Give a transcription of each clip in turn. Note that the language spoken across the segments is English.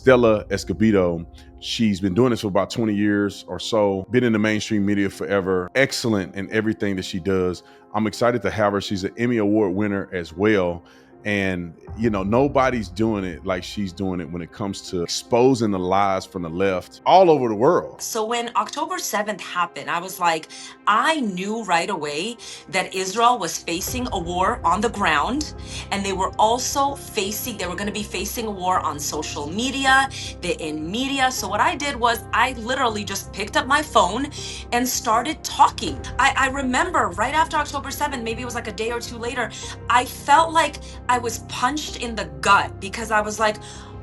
Stella Escobido. She's been doing this for about 20 years or so, been in the mainstream media forever, excellent in everything that she does. I'm excited to have her. She's an Emmy Award winner as well. And, nobody's doing it like she's doing it when it comes to exposing the lies from the left all over the world. So when October 7th happened, I was like, I knew right away that Israel was facing a war on the ground, and they were going to be facing a war on social media, in media. So what I did was I literally just picked up my phone and started talking. I remember right after October 7th, maybe it was like a day or two later, I felt like I was punched in the gut because I was like,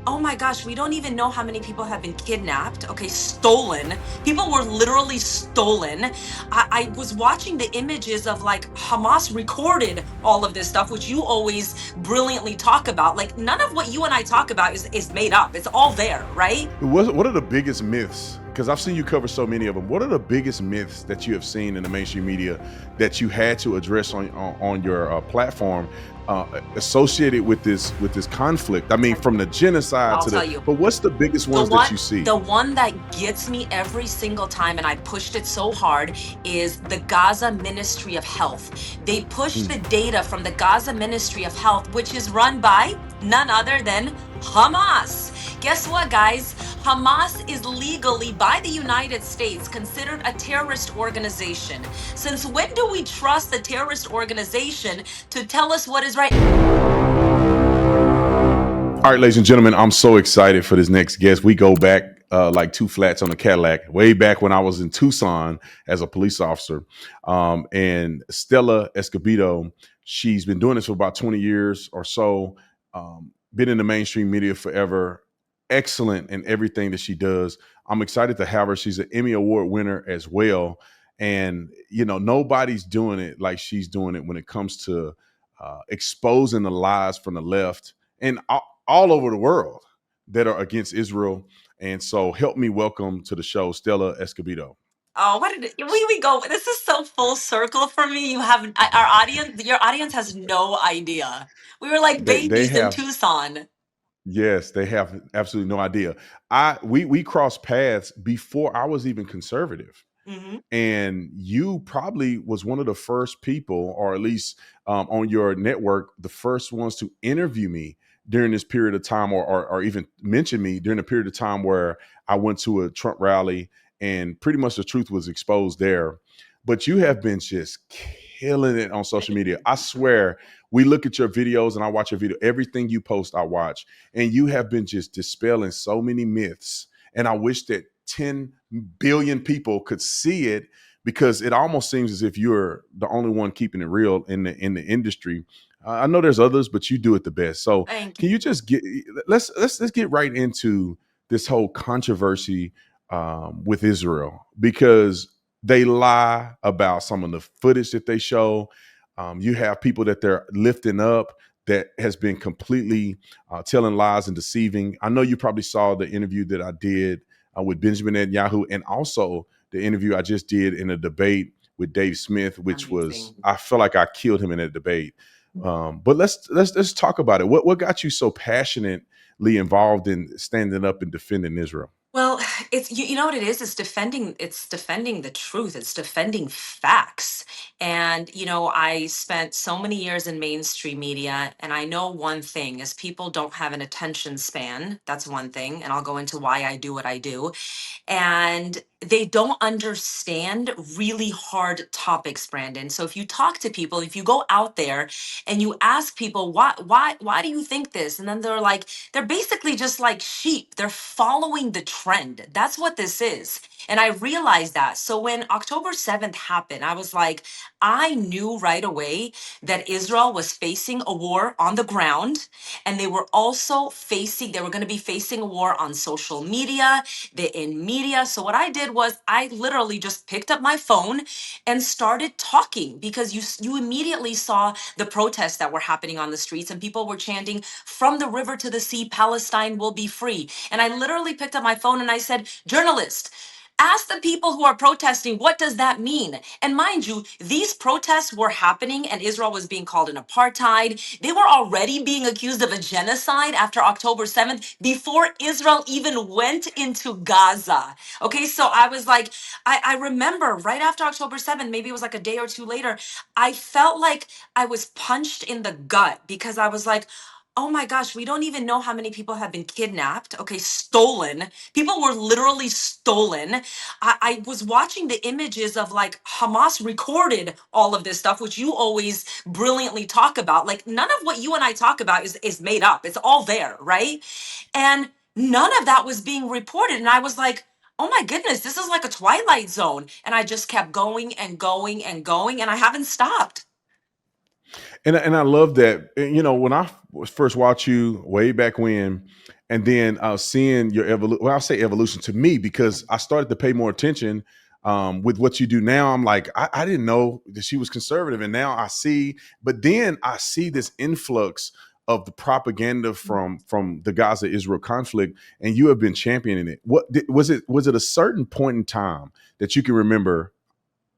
oh my gosh, we don't even know how many people have been kidnapped, okay, stolen. People were literally stolen. I was watching the images of like Hamas recorded all of this stuff, which you always brilliantly talk about. Like none of what you and I talk about is made up. It's all there, right? What are the biggest myths? Because I've seen you cover so many of them. What are the biggest myths that you have seen in the mainstream media that you had to address on your platform associated with this conflict? I mean, from the genocide I'll to tell you. but what's the biggest ones that you see? The one that gets me every single time, and I pushed it so hard, is the Gaza Ministry of Health. They push the data from the Gaza Ministry of Health, which is run by none other than Hamas. Guess what, guys? Hamas is legally, by the United States, considered a terrorist organization. Since when do we trust the terrorist organization to tell us what is right? All right, ladies and gentlemen, I'm so excited for this next guest. We go back like two flats on a Cadillac, way back when I was in Tucson as a police officer. And Stella Escobido, she's been doing this for about 20 years or so, been in the mainstream media forever, excellent in everything that she does. I'm excited to have her. She's an Emmy Award winner as well. And, nobody's doing it like she's doing it when it comes to exposing the lies from the left. And all over the world that are against Israel. And so help me welcome to the show, Stella Escobido. Oh, what did we go? This is so full circle for me. Your audience has no idea. We were like They babies in have, Tucson. yes, they have absolutely no idea. We crossed paths before I was even conservative. Hmm. And you probably was one of the first people, or at least on your network, the first ones to interview me during this period of time, or even mention me during a period of time where I went to a Trump rally and pretty much the truth was exposed there. But you have been just killing it on social media. I swear, we look at your videos and I watch your video. Everything you post, I watch. And you have been just dispelling so many myths. And I wish that 10 billion people could see it, because it almost seems as if you're the only one keeping it real in the industry. I know there's others, but you do it the best. So Thank can you just let's get right into this whole controversy with Israel, because they lie about some of the footage that they show. You have people that they're lifting up that has been completely telling lies and deceiving. I know you probably saw the interview that I did with Benjamin Netanyahu, and also the interview I just did in a debate with Dave Smith, which was, Amazing. I feel like I killed him in that debate. But let's talk about it. What got you so passionately involved in standing up and defending Israel? Well, you know what it is? It's defending the truth. It's defending facts. And I spent so many years in mainstream media, and I know one thing is people don't have an attention span. That's one thing, and I'll go into why I do what I do. And they don't understand really hard topics, Brandon. So if you talk to people, if you go out there and you ask people why do you think this, and then they're basically just like sheep. They're following the trend. That's what this is. And I realized that. So when October 7th happened, I was like, I knew right away that Israel was facing a war on the ground, and they were going to be facing a war on social media, in media. So what I did was I literally just picked up my phone and started talking, because you immediately saw the protests that were happening on the streets, and people were chanting, from the river to the sea, Palestine will be free. And I literally picked up my phone and I said, journalist, Ask the people who are protesting, what does that mean? And mind you, these protests were happening and Israel was being called an apartheid. They were already being accused of a genocide after October 7th before Israel even went into Gaza. Okay, so I was like, I remember right after October 7th, maybe it was like a day or two later, I felt like I was punched in the gut because I was like, oh my gosh, we don't even know how many people have been kidnapped, okay, stolen. People were literally stolen. I was watching the images of like Hamas recorded all of this stuff, which you always brilliantly talk about. Like none of what you and I talk about is made up. It's all there, right? And none of that was being reported. And I was like, oh my goodness, this is like a twilight zone. And I just kept going and going and going, and I haven't stopped. And I love that. You know, when I first watched you way back when, and then seeing your evolution. Well, I'll say evolution to me because I started to pay more attention with what you do now. I'm like, I didn't know that she was conservative, and now I see. But then I see this influx of the propaganda from the Gaza Israel conflict, and you have been championing it. Was it? Was it a certain point in time that you can remember?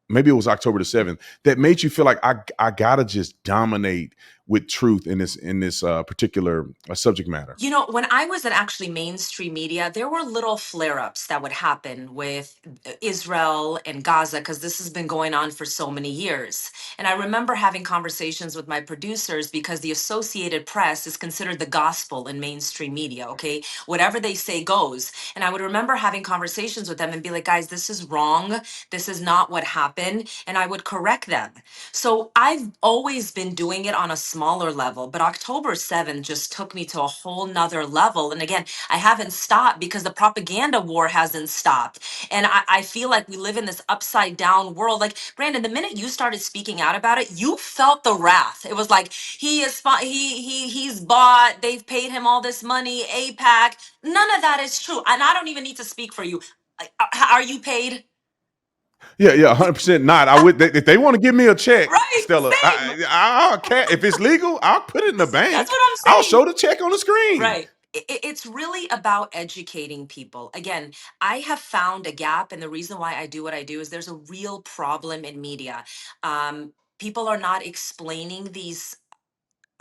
Maybe it was October the 7th that made you feel like I gotta just dominate with truth in this particular subject matter. You know, when I was in actually mainstream media, there were little flare ups that would happen with Israel and Gaza because this has been going on for so many years. And I remember having conversations with my producers because the Associated Press is considered the gospel in mainstream media, okay? Whatever they say goes. And I would remember having conversations with them and be like, guys, this is wrong. This is not what happened. And I would correct them. So I've always been doing it on a smaller level, but October 7th just took me to a whole nother level. And again, I haven't stopped because the propaganda war hasn't stopped. And I feel like we live in this upside down world. Like, Brandon, the minute you started speaking out about it, you felt the wrath. It was like, he's bought, they've paid him all this money, APAC. None of that is true. And I don't even need to speak for you. Are you paid? Yeah, yeah, 100% not. I would if they want to give me a check, Right, Stella. same. I'll if it's legal, I'll put it in the That's bank. what I'm I'll saying. show the check on the screen. Right. It's really about educating people. Again, I have found a gap, and the reason why I do what I do is there's a real problem in media. People are not explaining these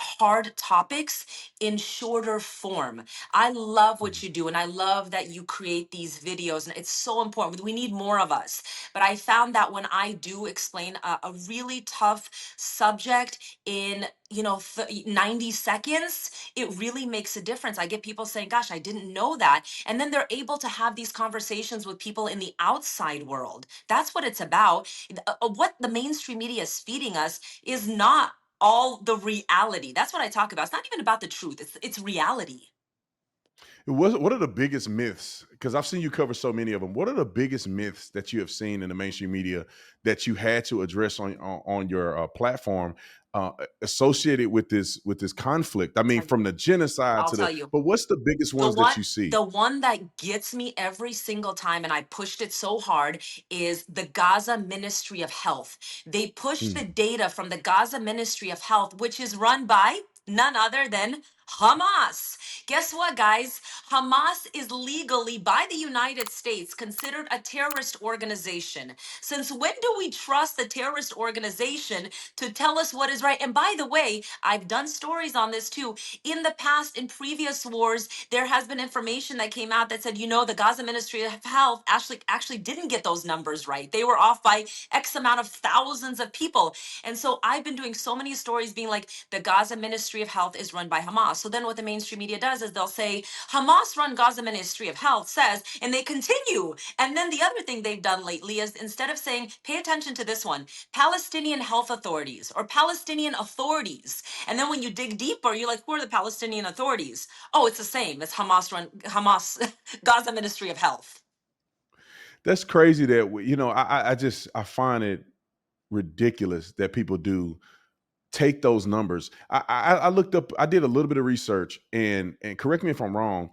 hard topics in shorter form. I love what you do and I love that you create these videos and it's so important. We need more of us. But I found that when I do explain a really tough subject in 90 seconds, it really makes a difference. I get people saying, gosh, I didn't know that. And then they're able to have these conversations with people in the outside world. That's what it's about. What the mainstream media is feeding us is not all the reality. That's what I talk about. It's not even about the truth. It's reality. What are the biggest myths? Because I've seen you cover so many of them. What are the biggest myths that you have seen in the mainstream media that you had to address on your platform associated with this conflict? I mean, Tell you. from the genocide I'll to the. tell you. But what's the biggest The ones one that you see? the one that gets me every single time, and I pushed it so hard, is the Gaza Ministry of Health. They push Hmm. the data from the Gaza Ministry of Health, which is run by none other than Hamas. Guess what, guys? Hamas is legally by the United States considered a terrorist organization. Since when do we trust the terrorist organization to tell us what is right? And by the way, I've done stories on this too. In the past, in previous wars, there has been information that came out that said, the Gaza Ministry of Health actually didn't get those numbers right. They were off by X amount of thousands of people. And so I've been doing so many stories being like, the Gaza Ministry of Health is run by Hamas. So then what the mainstream media does is they'll say, Hamas-run Gaza Ministry of Health says, and they continue. And then the other thing they've done lately is instead of saying, pay attention to this one, Palestinian health authorities or Palestinian authorities. And then when you dig deeper, you're like, who are the Palestinian authorities? Oh, it's the same. It's Hamas, Gaza Ministry of Health. That's crazy that I find it ridiculous that people do take those numbers. I looked up, I did a little bit of research, and correct me if I'm wrong.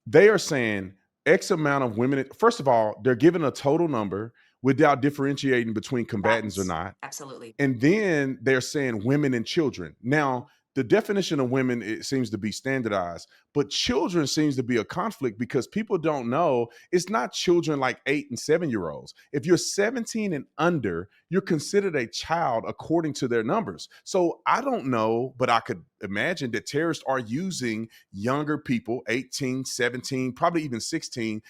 They are saying X amount of women. First of all, they're giving a total number without differentiating between combatants or Combatants. not. Absolutely. And then they're saying women and children. Now, the definition of women, it seems to be standardized, but children seems to be a conflict because people don't know it's not children like 8 and 7 year olds. If you're 17 and under, you're considered a child according to their numbers. So I don't know, but I could imagine that terrorists are using younger people, 18, 17, probably even 16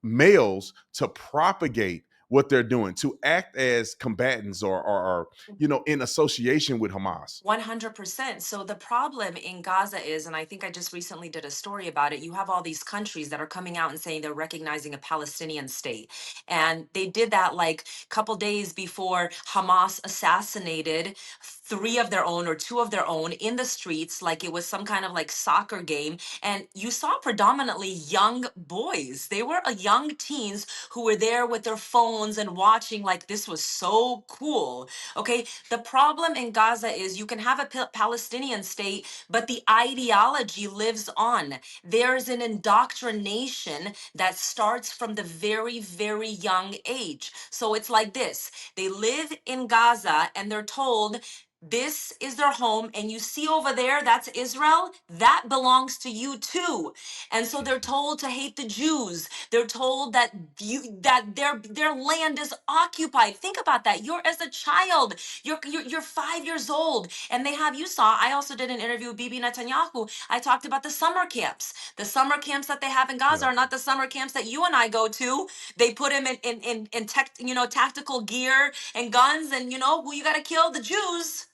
males, to propagate what they're doing, to act as combatants, or in association with Hamas. 100%. So the problem in Gaza is, and I think I just recently did a story about it, you have all these countries that are coming out and saying they're recognizing a Palestinian state. And they did that like a couple days before Hamas assassinated three of their own or two of their own in the streets, like it was some kind of like soccer game. And you saw predominantly young boys. They were young teens who were there with their phones and watching, like this was so cool. Okay, the problem in Gaza is you can have a Palestinian state, but the ideology lives on. There's an indoctrination that starts from the very, very young age. So it's like this: they live in Gaza and they're told, this is their home, and you see over there, that's Israel, that belongs to you too. And so they're told to hate the Jews. They're told that their land is occupied. Think about that. You're, as a child, you're 5 years old, and they have, you saw, I also did an interview with Bibi Netanyahu. I talked about the summer camps. The summer camps that they have in Gaza Yeah. are not the summer camps that you and I go to. They put him in tech, tactical gear and guns, and who you got to kill? The Jews.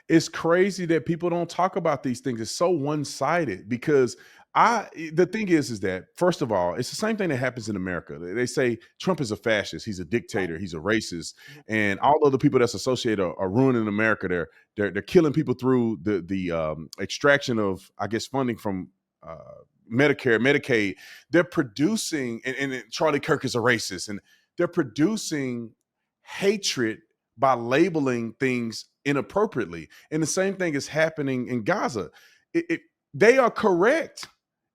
It's crazy that people don't talk about these things. It's so one-sided because the thing is that, first of all, it's the same thing that happens in America. They say Trump is a fascist, he's a dictator, he's a racist, and all of the people that's associated are ruining America. They're killing people through the extraction of, I guess, funding from Medicare, Medicaid. They're producing, and Charlie Kirk is a racist, and they're producing hatred by labeling things inappropriately. And the same thing is happening in Gaza. They are correct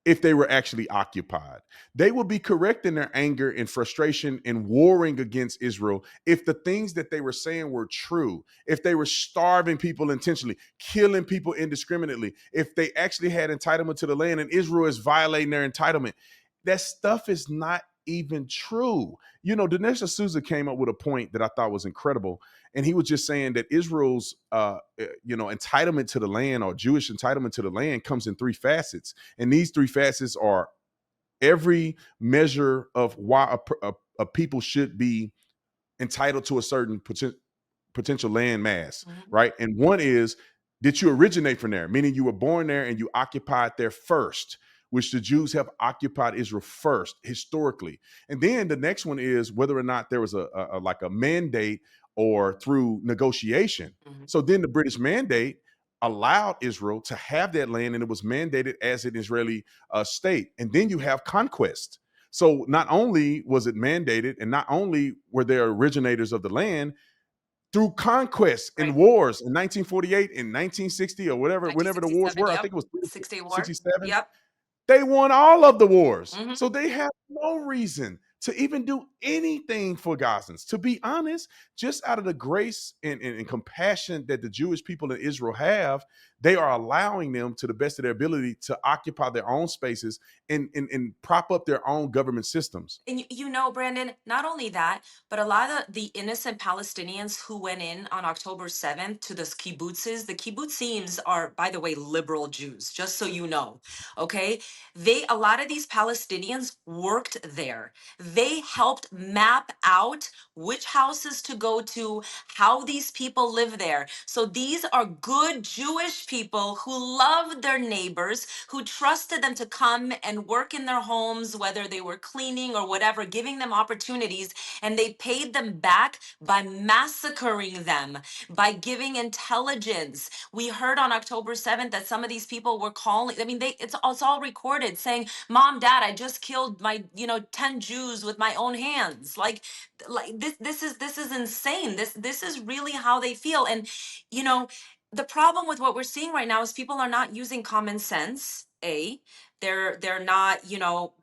if they were actually occupied. They would be correct in their anger and frustration and warring against Israel if the things that they were saying were true, if they were starving people intentionally, killing people indiscriminately, if they actually had entitlement to the land and Israel is violating their entitlement. That stuff is not even true. Dinesh D'Souza came up with a point that I thought was incredible, and he was just saying that Israel's entitlement to the land, or Jewish entitlement to the land, comes in three facets, and these three facets are every measure of why a people should be entitled to a certain potential land mass, right? And one is, did you originate from there? Meaning you were born there and you occupied there first, which the Jews have occupied Israel first historically. And then the next one is whether or not there was a like a mandate or through negotiation. Mhm. So then the British mandate allowed Israel to have that land, and it was mandated as an Israeli state. And then you have conquest. So not only was it mandated, and not only were there originators of the land, through conquest and Right. wars in 1948 and 1960 or whatever, whenever the wars 1967. were, I Yep. think it was 6 Day War. 67, Yep. they won all of the wars. Hmm. So they have no reason to even do anything for Gazans. To be honest, just out of the grace and compassion that the Jewish people in Israel have, they are allowing them, to the best of their ability, to occupy their own spaces and prop up their own government systems. And Brandon, not only that, but a lot of the innocent Palestinians who went in on October 7th to the kibbutzes, the kibbutzim are, by the way, liberal Jews, just so you know. Okay. A lot of these Palestinians worked there. They helped map out which houses to go to, how these people live there. So these are good Jewish people who loved their neighbors, who trusted them to come and work in their homes, whether they were cleaning or whatever, giving them opportunities. And they paid them back by massacring them, by giving intelligence. We heard on October 7th that some of these people were calling, I mean, it's all recorded, saying, Mom, Dad, I just killed my, 10 Jews with my own hands. Like this is insane. This is really how they feel. And you know, the problem with what we're seeing right now is people are not using common sense. A, They're not,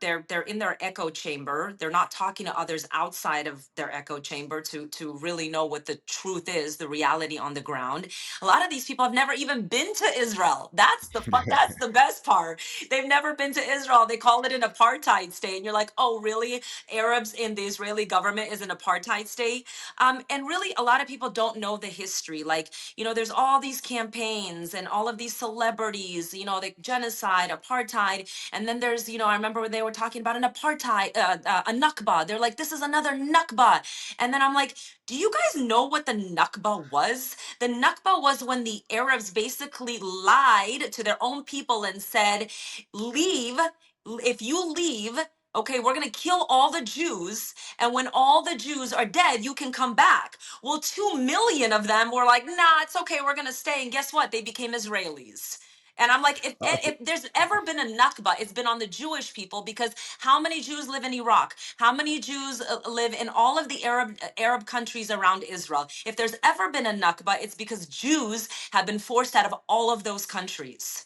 they're in their echo chamber. They're not talking to others outside of their echo chamber to really know what the truth is, the reality on the ground. A lot of these people have never even been to Israel. That's the best part. They've never been to Israel. They call it an apartheid state, and you're like, oh, really? Arabs in the Israeli government is an apartheid state? And really, a lot of people don't know the history. Like, there's all these campaigns and all of these celebrities, like genocide, apartheid, and then there's, I remember when they were talking about an apartheid, a Nakba. They're like, this is another Nakba, and then I'm like, do you guys know what the Nakba was? The Nakba was when the Arabs basically lied to their own people and said, leave. If you leave, okay, we're going to kill all the Jews. And when all the Jews are dead, you can come back. Well, 2 million of them were like, nah, it's okay. We're going to stay. And guess what? They became Israelis. And I'm like, if there's ever been a Nakba, it's been on the Jewish people, because how many Jews live in Iraq? How many Jews live in all of the Arab countries around Israel? If there's ever been a Nakba, it's because Jews have been forced out of all of those countries.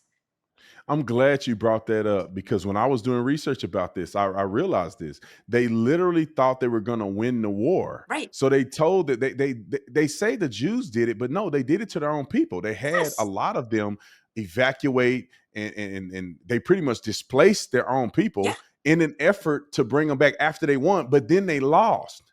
I'm glad you brought that up because when I was doing research about this, I realized this. They literally thought they were going to win the war. Right. So they told that they say the Jews did it, but no, they did it to their own people. They had a Yes. lot of them evacuate and they pretty much displaced their own Yeah. people in an effort to bring them back after they won, but then they lost.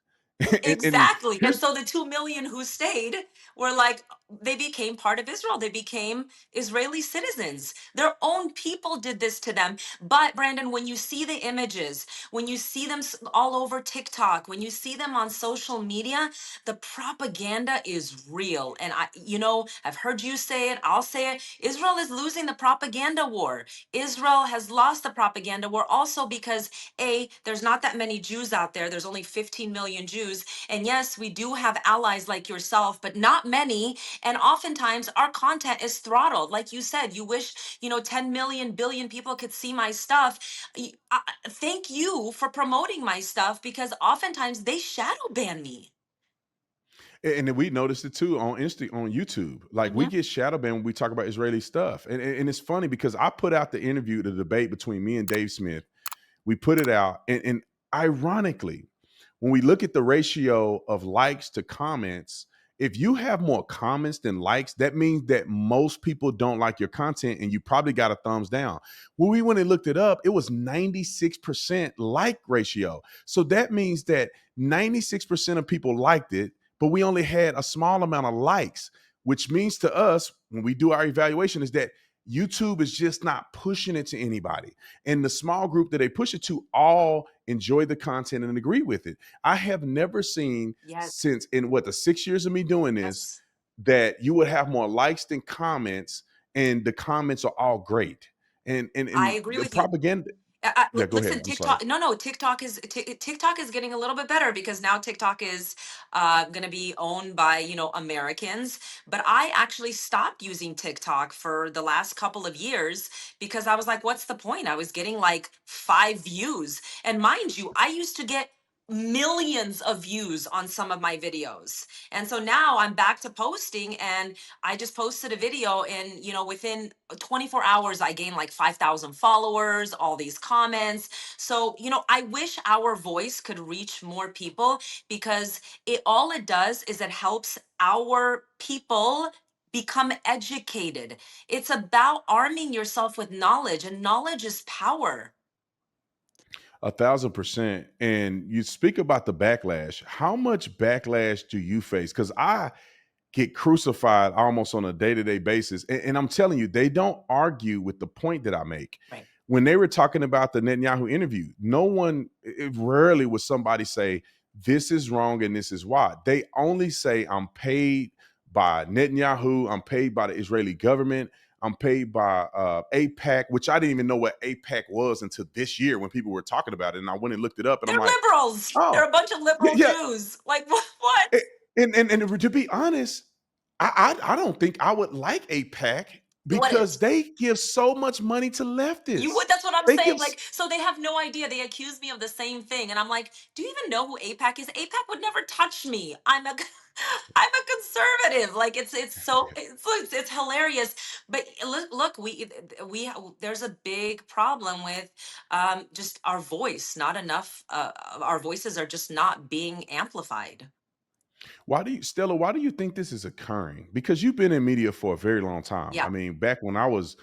And Exactly. And here's so the 2 million who stayed were like, they became part of Israel. They became Israeli citizens. Their own people did this to them. But Brandon, when you see the images, when you see them all over TikTok, when you see them on social media, the propaganda is real. And I've heard you say it, I'll say it. Israel is losing the propaganda war. Israel has lost the propaganda war also because there's not that many Jews out there. There's only 15 million Jews. And yes, we do have allies like yourself, but not many. And oftentimes our content is throttled. Like you said, you wish, 10 million billion people could see my stuff. Thank you for promoting my stuff, because oftentimes they shadow ban me. And then we noticed it too on on YouTube. Like we Mhm. get shadow banned when we talk about Israeli stuff. And it's funny because I put out the interview, the debate between me and Dave Smith. We put it out. And ironically, when we look at the ratio of likes to comments, if you have more comments than likes, that means that most people don't like your content and you probably got a thumbs down. When we went and looked it up, it was 96% like ratio. So that means that 96% of people liked it, but we only had a small amount of likes, which means to us, when we do our evaluation, is that YouTube is just not pushing it to anybody. And the small group that they push it to all enjoy the content and agree with it. I have never seen Yes. since in what the 6 years of me doing this Yes. that you would have more likes than comments, and the comments are all great. I And agree the with you. propaganda. Yeah, go ahead. Listen, I'm sorry. TikTok. No, TikTok is getting a little bit better, because now TikTok is going to be owned by Americans. But I actually stopped using TikTok for the last couple of years because I was like, what's the point? I was getting like 5 views, and mind you, I used to get millions of views on some of my videos. And so now I'm back to posting, and I just posted a video, and within 24 hours I gained like 5,000 followers, all these comments. So I wish our voice could reach more people, because it does is it helps our people become educated. It's about arming yourself with knowledge, and knowledge is power. 1,000%. And you speak about the backlash. How much backlash do you face? Because I get crucified almost on a day-to-day basis. And I'm telling you, they don't argue with the point that I make. Right. When they were talking about the Netanyahu interview, no one, rarely would somebody say, this is wrong and this is why. They only say, I'm paid by Netanyahu, I'm paid by the Israeli government, I'm paid by APAC, which I didn't even know what APAC was until this year when people were talking about it. And I went and looked it up and I'm They're like, liberals. They're oh, a bunch of yeah, liberal yeah. Jews. Like, what? And to be honest, I don't think I would like APAC What because is? they give so much money to You leftists. would, that's what I'm They saying. give Like, so they have no idea. They accuse me of the same thing. And I'm like, do you even know who APAC is? APAC would never touch me. I'm a I'm a conservative. Like it's hilarious. But look, we there's a big problem with just our voice. Not enough our voices are just not being amplified. Why do you, Stella? Why do you think this is occurring? Because you've been in media for a very long time. I Yeah. mean, back when I was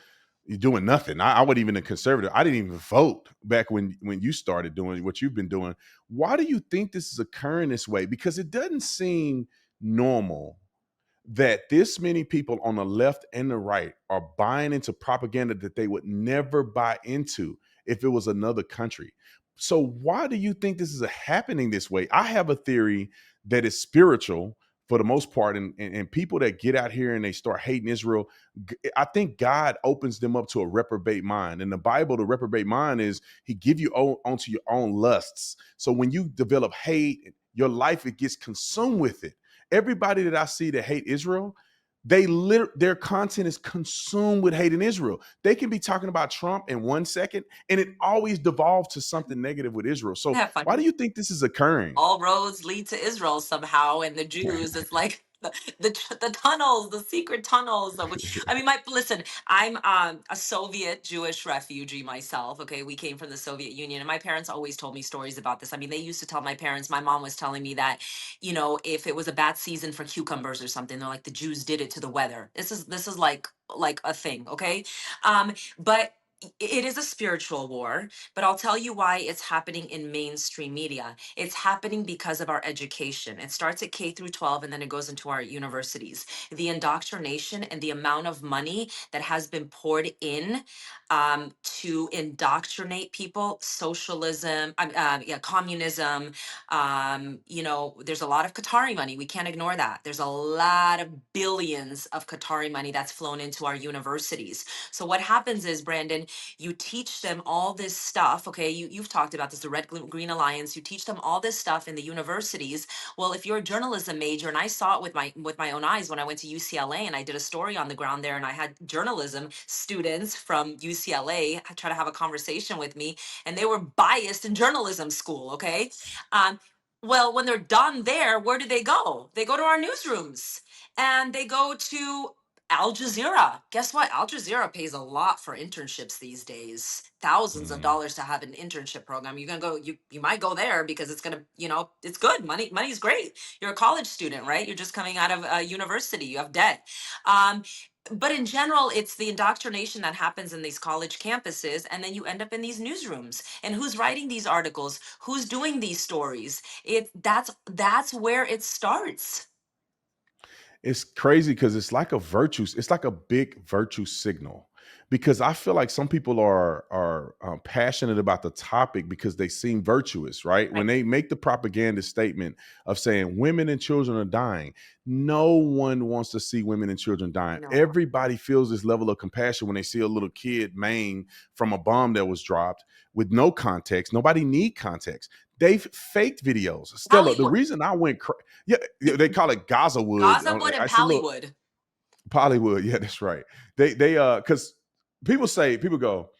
doing nothing, I wasn't even a conservative. I didn't even vote back when you started doing what you've been doing. Why do you think this is occurring this way? Because it doesn't seem normal that this many people on the left and the right are buying into propaganda that they would never buy into if it was another country. So why do you think this is happening this way? I have a theory that is spiritual for the most part, and people that get out here and they start hating Israel, I think God opens them up to a reprobate mind. In the Bible, the reprobate mind is He give you onto your own lusts. So when you develop hate, your life it gets consumed with it. Everybody that I see that hate Israel, their content is consumed with hating Israel. They can be talking about Trump in 1 second, and it always devolves to something negative with Israel. So Yeah, why funny. do you think this is occurring? All roads lead to Israel somehow, and the Jews, it's like the tunnels, the secret tunnels. I mean, my listen, I'm a Soviet Jewish refugee myself. Okay, we came from the Soviet Union, and my parents always told me stories about this. I mean, they used to tell my parents. My mom was telling me that, if it was a bad season for cucumbers or something, they're like the Jews did it to the weather. This is like a thing. Okay, but it is a spiritual war, but I'll tell you why it's happening in mainstream media. It's happening because of our education. It starts at K through 12 and then it goes into our universities. The indoctrination and the amount of money that has been poured in to indoctrinate people, socialism, yeah, communism. There's a lot of Qatari money. We can't ignore that. There's a lot of billions of Qatari money that's flown into our universities. So what happens is, Brandon, you teach them all this stuff. Okay, you've talked about this, the Red Green Alliance. You teach them all this stuff in the universities. Well, if you're a journalism major, and I saw it with my own eyes when I went to UCLA and I did a story on the ground there, and I had journalism students from UCLA try to have a conversation with me, and they were biased in journalism school. Okay, well, when they're done there, where do they go? They go to our newsrooms, and they go to Al Jazeera. Guess what? Al Jazeera pays a lot for internships these days. Thousands of Mhm. dollars to have an internship program. You're gonna go, you might go there because it's gonna, it's good. Money's great. You're a college student, right? You're just coming out of a university, you have debt. Um, but in general, it's the indoctrination that happens in these college campuses, and then you end up in these newsrooms. And who's writing these articles? Who's doing these stories? That's where it starts. It's crazy because it's like a big virtue signal. Because I feel like some people are passionate about the topic because they seem virtuous, right? When Right. they make the propaganda statement of saying women and children are dying, no one wants to see women and children dying. No. Everybody feels this level of compassion when they see a little kid maimed from a bomb that was dropped with no context. Nobody need context. They've faked videos. Stella, the Hollywood. reason I went yeah, they call it Gazawood. Gazawood and I see a little Pallywood. Pollywood. Yeah, that's right. They because people go,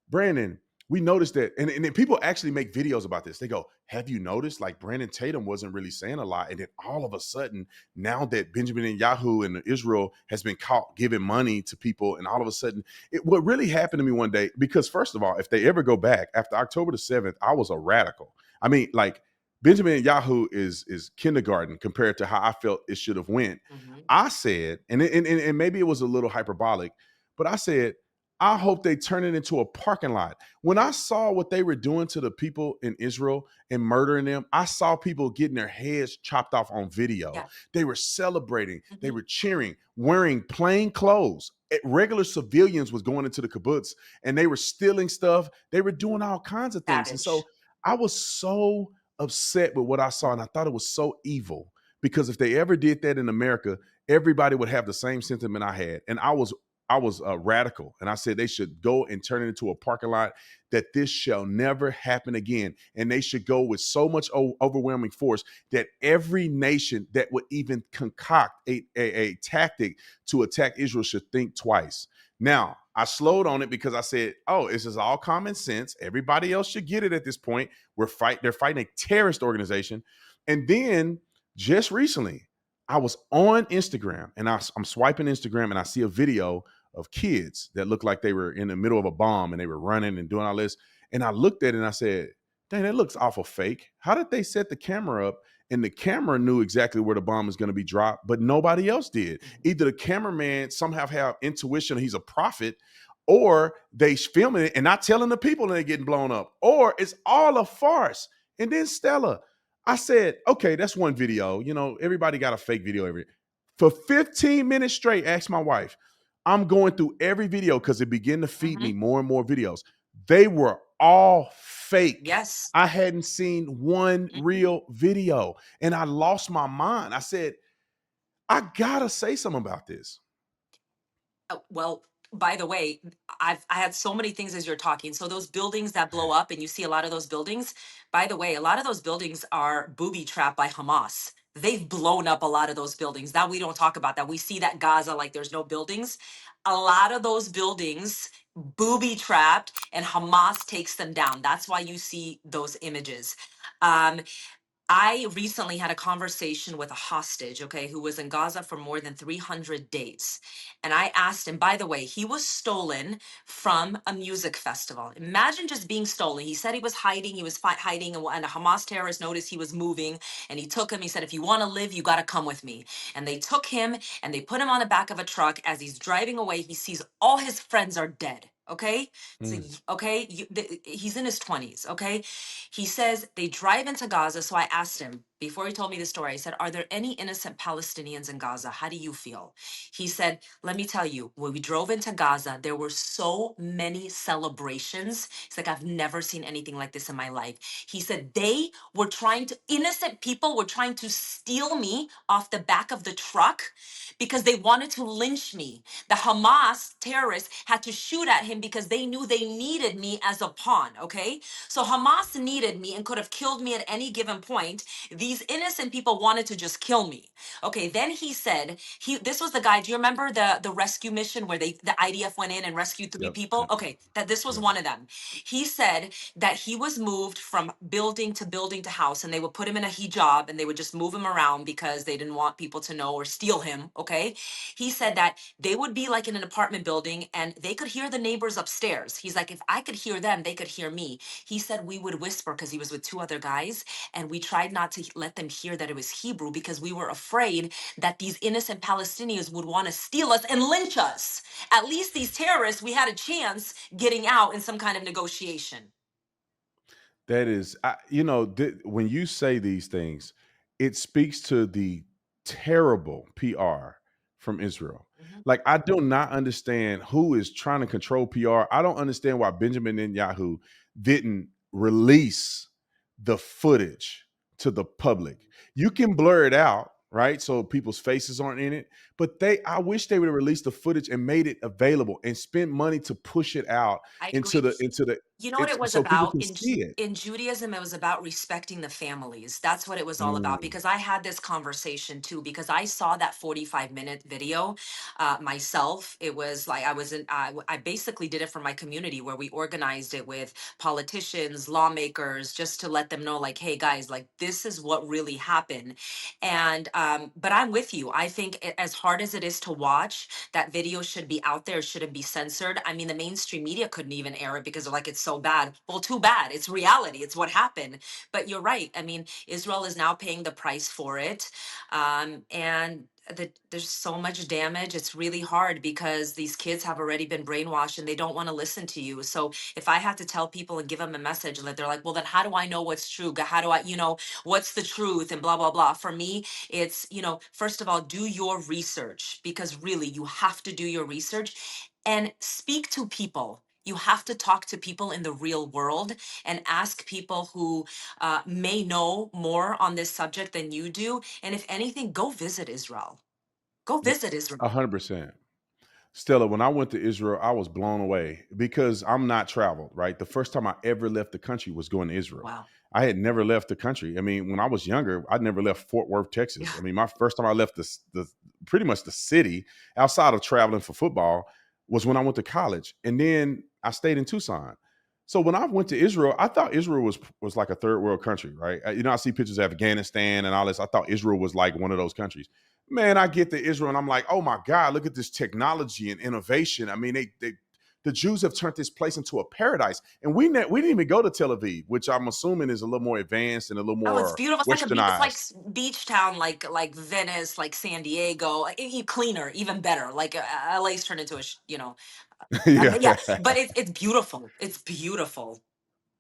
Brandon, we noticed that, and then people actually make videos about this. They go, have you noticed like Brandon Tatum wasn't really saying a lot, and then all of a sudden, now that Benjamin Netanyahu and Israel has been caught giving money to people, and all of a sudden, what really happened to me one day, because first of all, if they ever go back after October the 7th, I was a radical. I mean, like Benjamin Netanyahu is kindergarten compared to how I felt it should have went. Mhm. I said, and maybe it was a little hyperbolic, but I said, I hope they turn it into a parking lot. When I saw what they were doing to the people in Israel and murdering them, I saw people getting their heads chopped off on video. Yeah. They were celebrating, they Mhm. were cheering, wearing plain clothes. Regular civilians was going into the kibbutz and they were stealing stuff. They were doing all kinds of things. And Savage. so I was so upset with what I saw, and I thought it was so evil because if they ever did that in America, everybody would have the same sentiment I had. And I was radical, and I said they should go and turn it into a parking lot. That this shall never happen again, and they should go with so much overwhelming force that every nation that would even concoct a tactic to attack Israel should think twice. Now, I slowed on it because I said, oh, this is all common sense. Everybody else should get it at this point. They're fighting a terrorist organization. And then just recently, I was on Instagram and I'm swiping Instagram and I see a video of kids that looked like they were in the middle of a bomb and they were running and doing all this. And I looked at it and I said, dang, that looks awful fake. How did they set the camera up? And the camera knew exactly where the bomb was going to be dropped, but nobody else did. Either the cameraman somehow have intuition, he's a prophet, or they filming it and not telling the people they're getting blown up, or it's all a farce. And then Stella, I said, okay, that's one video. You know, everybody got a fake video every. For 15 minutes straight, asked my wife, I'm going through every video because it began to feed me more and more videos. They were all fake. Yes. I hadn't seen one Mhm. real video and I lost my mind. I said, I gotta say something about this. Well, by the way, I had so many things as you're talking. So those buildings that blow up, and you see a lot of those buildings. By the way, a lot of those buildings are booby trapped by Hamas. They've blown up a lot of those buildings. That we don't talk about that. We see that Gaza like there's no buildings. A lot of those buildings booby trapped, and Hamas takes them down. That's why you see those images. Um, I recently had a conversation with a hostage, okay, who was in Gaza for more than 300 days. And I asked him, by the way, he was stolen from a music festival. Imagine just being stolen. He said he was hiding, hiding, and a Hamas terrorist noticed he was moving and he took him. He said, if you want to live, you got to come with me. And they took him and they put him on the back of a truck. As he's driving away, he sees all his friends are dead. Okay. So, Mm. okay. He's in his 20s. Okay. He says they drive into Gaza. So I asked him before he told me the story, I said, are there any innocent Palestinians in Gaza? How do you feel? He said, let me tell you, when we drove into Gaza, there were so many celebrations. He's like, I've never seen anything like this in my life. He said, innocent people were trying to steal me off the back of the truck because they wanted to lynch me. The Hamas terrorists had to shoot at him because they knew they needed me as a pawn, okay? So Hamas needed me and could have killed me at any given point. These innocent people wanted to just kill me. Okay, then he said, this was the guy, do you remember the rescue mission where the IDF went in and rescued three Yep. people? Okay, that this was Yep. one of them. He said that he was moved from building to house, and they would put him in a hijab and they would just move him around because they didn't want people to know or steal him, okay? He said that they would be like in an apartment building and they could hear the neighbors upstairs. He's like, if I could hear them, they could hear me. He said we would whisper because he was with two other guys, and we tried not to let them hear that it was Hebrew because we were afraid that these innocent Palestinians would want to steal us and lynch us. At least these terrorists, we had a chance getting out in some kind of negotiation. That is, when you say these things, it speaks to the terrible PR from Israel. Mhm. Like, I do not understand who is trying to control PR. I don't understand why Benjamin Netanyahu didn't release the footage to the public. You can blur it out, right? So people's faces aren't in it. But I wish they would have released the footage and made it available and spent money to push it out I into agree. the You know what it's it was so people about can see it. In Judaism? It was about respecting the families. That's what it was all about. Mm, Because I had this conversation too. Because I saw that 45-minute video myself. It was like I basically did it for my community where we organized it with politicians, lawmakers, just to let them know, like, hey guys, like this is what really happened. And but I'm with you. I think as hard as it is to watch, that video should be out there. It shouldn't be censored. I mean, the mainstream media couldn't even air it because they're like, it's so bad. Well, too bad. It's reality. It's what happened. But you're right. I mean, Israel is now paying the price for it. And there's so much damage. It's really hard because these kids have already been brainwashed and they don't want to listen to you. So if I have to tell people and give them a message that they're like, well, then how do I know what's true? How do I, what's the truth and blah, blah, blah. For me, it's, first of all, do your research because really you have to do your research and speak to people. You have to talk to people in the real world and ask people who may know more on this subject than you do. And if anything, go visit Israel. Go yeah, visit Israel. 100%. Stella, when I went to Israel, I was blown away because I'm not traveled, right? The first time I ever left the country was going to Israel. Wow. I had never left the country. I mean, when I was younger, I never left Fort Worth, Texas. Yeah. I mean, my first time I left the pretty much the city outside of traveling for football was when I went to college, and then I stayed in Tucson. So when I went to Israel, I thought Israel was like a third world country, right? I see pictures of Afghanistan and all this. I thought Israel was like one of those countries. Man, I get to Israel and I'm like, oh my God, look at this technology and innovation. I mean, the Jews have turned this place into a paradise, and we didn't even go to Tel Aviv, which I'm assuming is a little more advanced and a little Oh, it's more beautiful. It's like it's like westernized. beach town, like Venice, like San Diego. Cleaner, even better. Like LA's turned into yeah. Yeah. But it's beautiful. It's beautiful.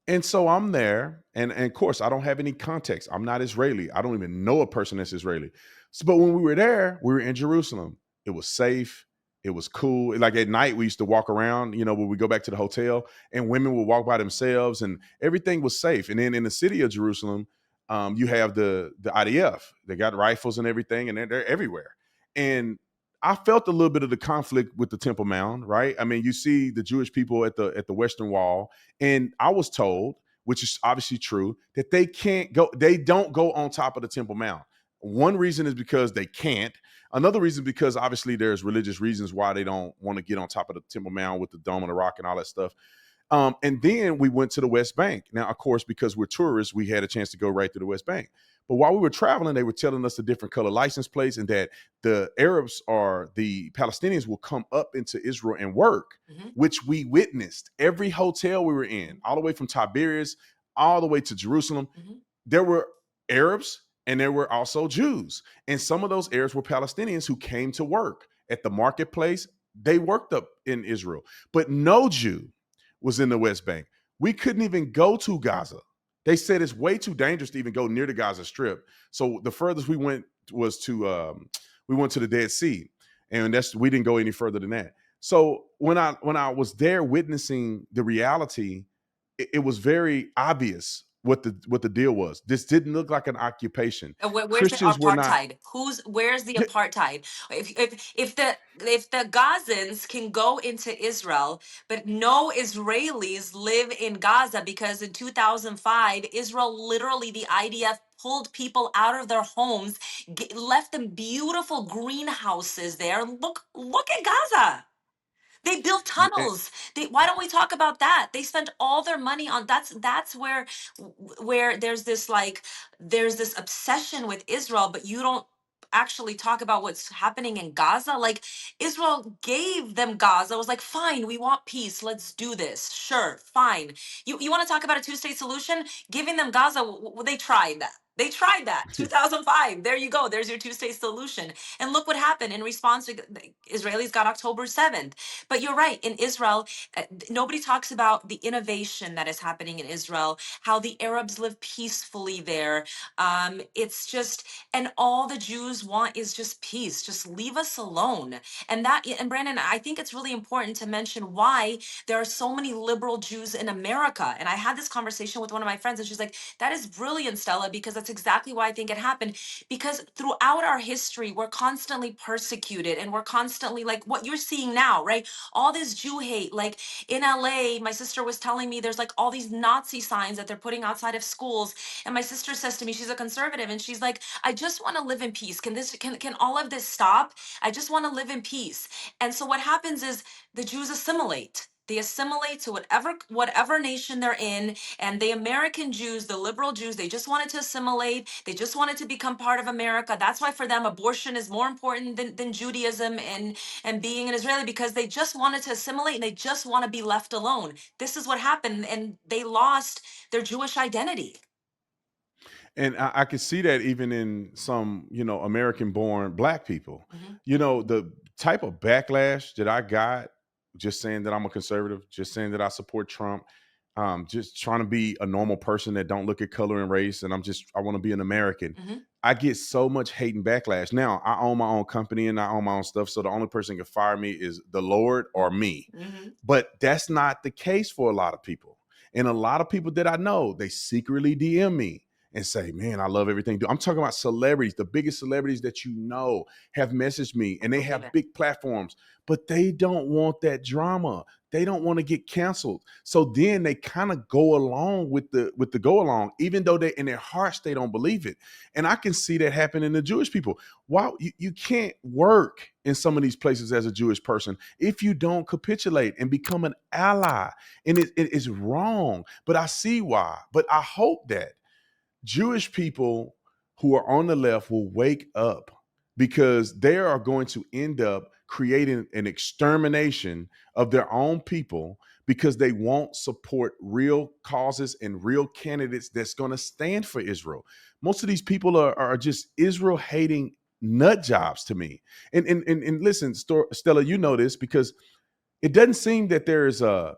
And so I'm there, and of course, I don't have any context. I'm not Israeli. I don't even know a person that's Israeli. So, but when we were there, we were in Jerusalem. It was safe. It was cool. Like at night, we used to walk around, when we go back to the hotel, and women would walk by themselves, and everything was safe. And then in the city of Jerusalem, you have the IDF. They got rifles and everything, and they're everywhere. And I felt a little bit of the conflict with the Temple Mount, right? I mean, you see the Jewish people at the Western Wall, and I was told, which is obviously true, that they don't go on top of the Temple Mount. One reason is because they can't. Another reason because obviously there's religious reasons why they don't want to get on top of the Temple Mount with the Dome of the Rock and all that stuff. And then we went to the West Bank. Now, of course, because we're tourists, we had a chance to go right to the West Bank. But while we were traveling, they were telling us the different color license plates and that the Arabs or the Palestinians will come up into Israel and work, Hmm. which we witnessed. Every hotel we were in, all the way from Tiberias, all the way to Jerusalem, Hmm. there were Arabs and there were also Jews. And some of those Arabs were Palestinians who came to work at the marketplace. They worked up in Israel, but no Jew was in the West Bank. We couldn't even go to Gaza. They said it's way too dangerous to even go near the Gaza Strip. So the furthest we went was we went to the Dead Sea, and we didn't go any further than that. So when I was there witnessing the reality, it was very obvious what the deal was. This didn't look like an occupation. Where's the Christians were not. apartheid? Where's the apartheid? If the Gazans can go into Israel, but no Israelis live in Gaza because in 2005, Israel literally the IDF pulled people out of their homes, left them beautiful greenhouses there. Look at Gaza. They built tunnels. Why don't we talk about that? They spent all their money on that's where there's this obsession with Israel, but you don't actually talk about what's happening in Gaza. Like Israel gave them Gaza. Was like, fine, we want peace. Let's do this. Sure, fine. You want to talk about a two-state solution? Giving them Gaza, they tried that. They tried that. 2005. There you go. There's your two-state solution. And look what happened in response to the Israelis got October 7th. But you're right. In Israel, nobody talks about the innovation that is happening in Israel, how the Arabs live peacefully there. It's just, and all the Jews want is just peace. Just leave us alone. And Brandon, I think it's really important to mention why there are so many liberal Jews in America. And I had this conversation with one of my friends, and she's like, that is brilliant, Stella, because that's exactly why I think it happened. Because throughout our history, we're constantly persecuted and we're constantly like what you're seeing now, right? All this Jew hate. Like in LA, my sister was telling me there's like all these Nazi signs that they're putting outside of schools. And my sister says to me, she's a conservative, and she's like, I just want to live in peace. Can all of this stop? I just want to live in peace. And so what happens is the Jews assimilate. They assimilate to whatever nation they're in. And the American Jews, the liberal Jews, they just wanted to assimilate. They just wanted to become part of America. That's why for them, abortion is more important than Judaism and being an Israeli, because they just wanted to assimilate and they just want to be left alone. This is what happened. And they lost their Jewish identity. And I could see that even in some, American-born Black people. Mhm. The type of backlash that I got just saying that I'm a conservative, just saying that I support Trump, just trying to be a normal person that don't look at color and race, and I want to be an American. Mhm. I get so much hate and backlash. Now I own my own company and I own my own stuff, so the only person who can fire me is the Lord or me. Mhm. But that's not the case for a lot of people. And a lot of people that I know, they secretly DM me and say, man, I love everything. I'm talking about celebrities, the biggest celebrities that you know have messaged me, I and they believe have it. big platforms, but they don't want that drama. They don't want to get canceled. So then they kind of go along with the go along, even though they in their hearts they don't believe it. And I can see that happen in the Jewish people. Why you can't work in some of these places as a Jewish person if you don't capitulate and become an ally. And it is wrong. But I see why. But I hope that Jewish people who are on the left will wake up, because they are going to end up creating an extermination of their own people because they won't support real causes and real candidates that's going to stand for Israel. Most of these people are just Israel hating nut jobs to me. And listen, Stella, you know this because it doesn't seem that there is a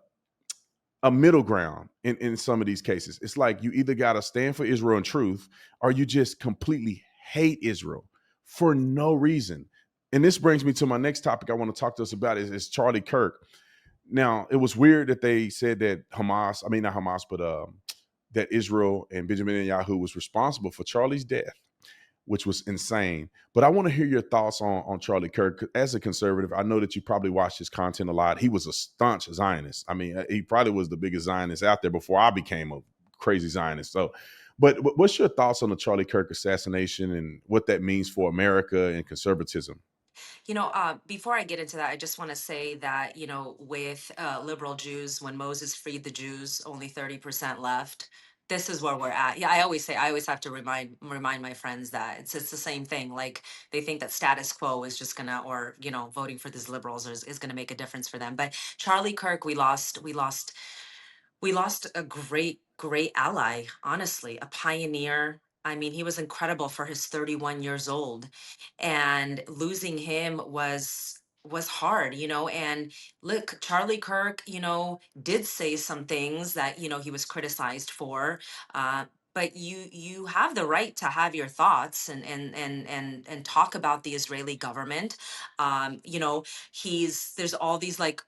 middle ground in some of these cases. It's like you either got to stand for Israel and truth, or you just completely hate Israel for no reason. And this brings me to my next topic I want to talk to us about is Charlie Kirk. Now, it was weird that they said that Hamas, I mean, not Hamas, but that Israel and Benjamin Netanyahu was responsible for Charlie's death, which was insane. But I want to hear your thoughts on Charlie Kirk. As a conservative, I know that you probably watched his content a lot. He was a staunch Zionist. I mean, he probably was the biggest Zionist out there before I became a crazy Zionist. So, but what's your thoughts on the Charlie Kirk assassination and what that means for America and conservatism? Before I get into that, I just want to say that, with liberal Jews, when Moses freed the Jews, only 30% left. This is where we're at. Yeah, I always have to remind my friends that it's the same thing. Like they think that status quo is just gonna, or voting for these liberals is gonna make a difference for them. But Charlie Kirk, we lost a great ally, honestly, a pioneer. I mean, he was incredible for his 31 years old, and losing him was hard, and look, Charlie Kirk, did say some things that, he was criticized for. But you have the right to have your thoughts and talk about the Israeli government. There's all these, like,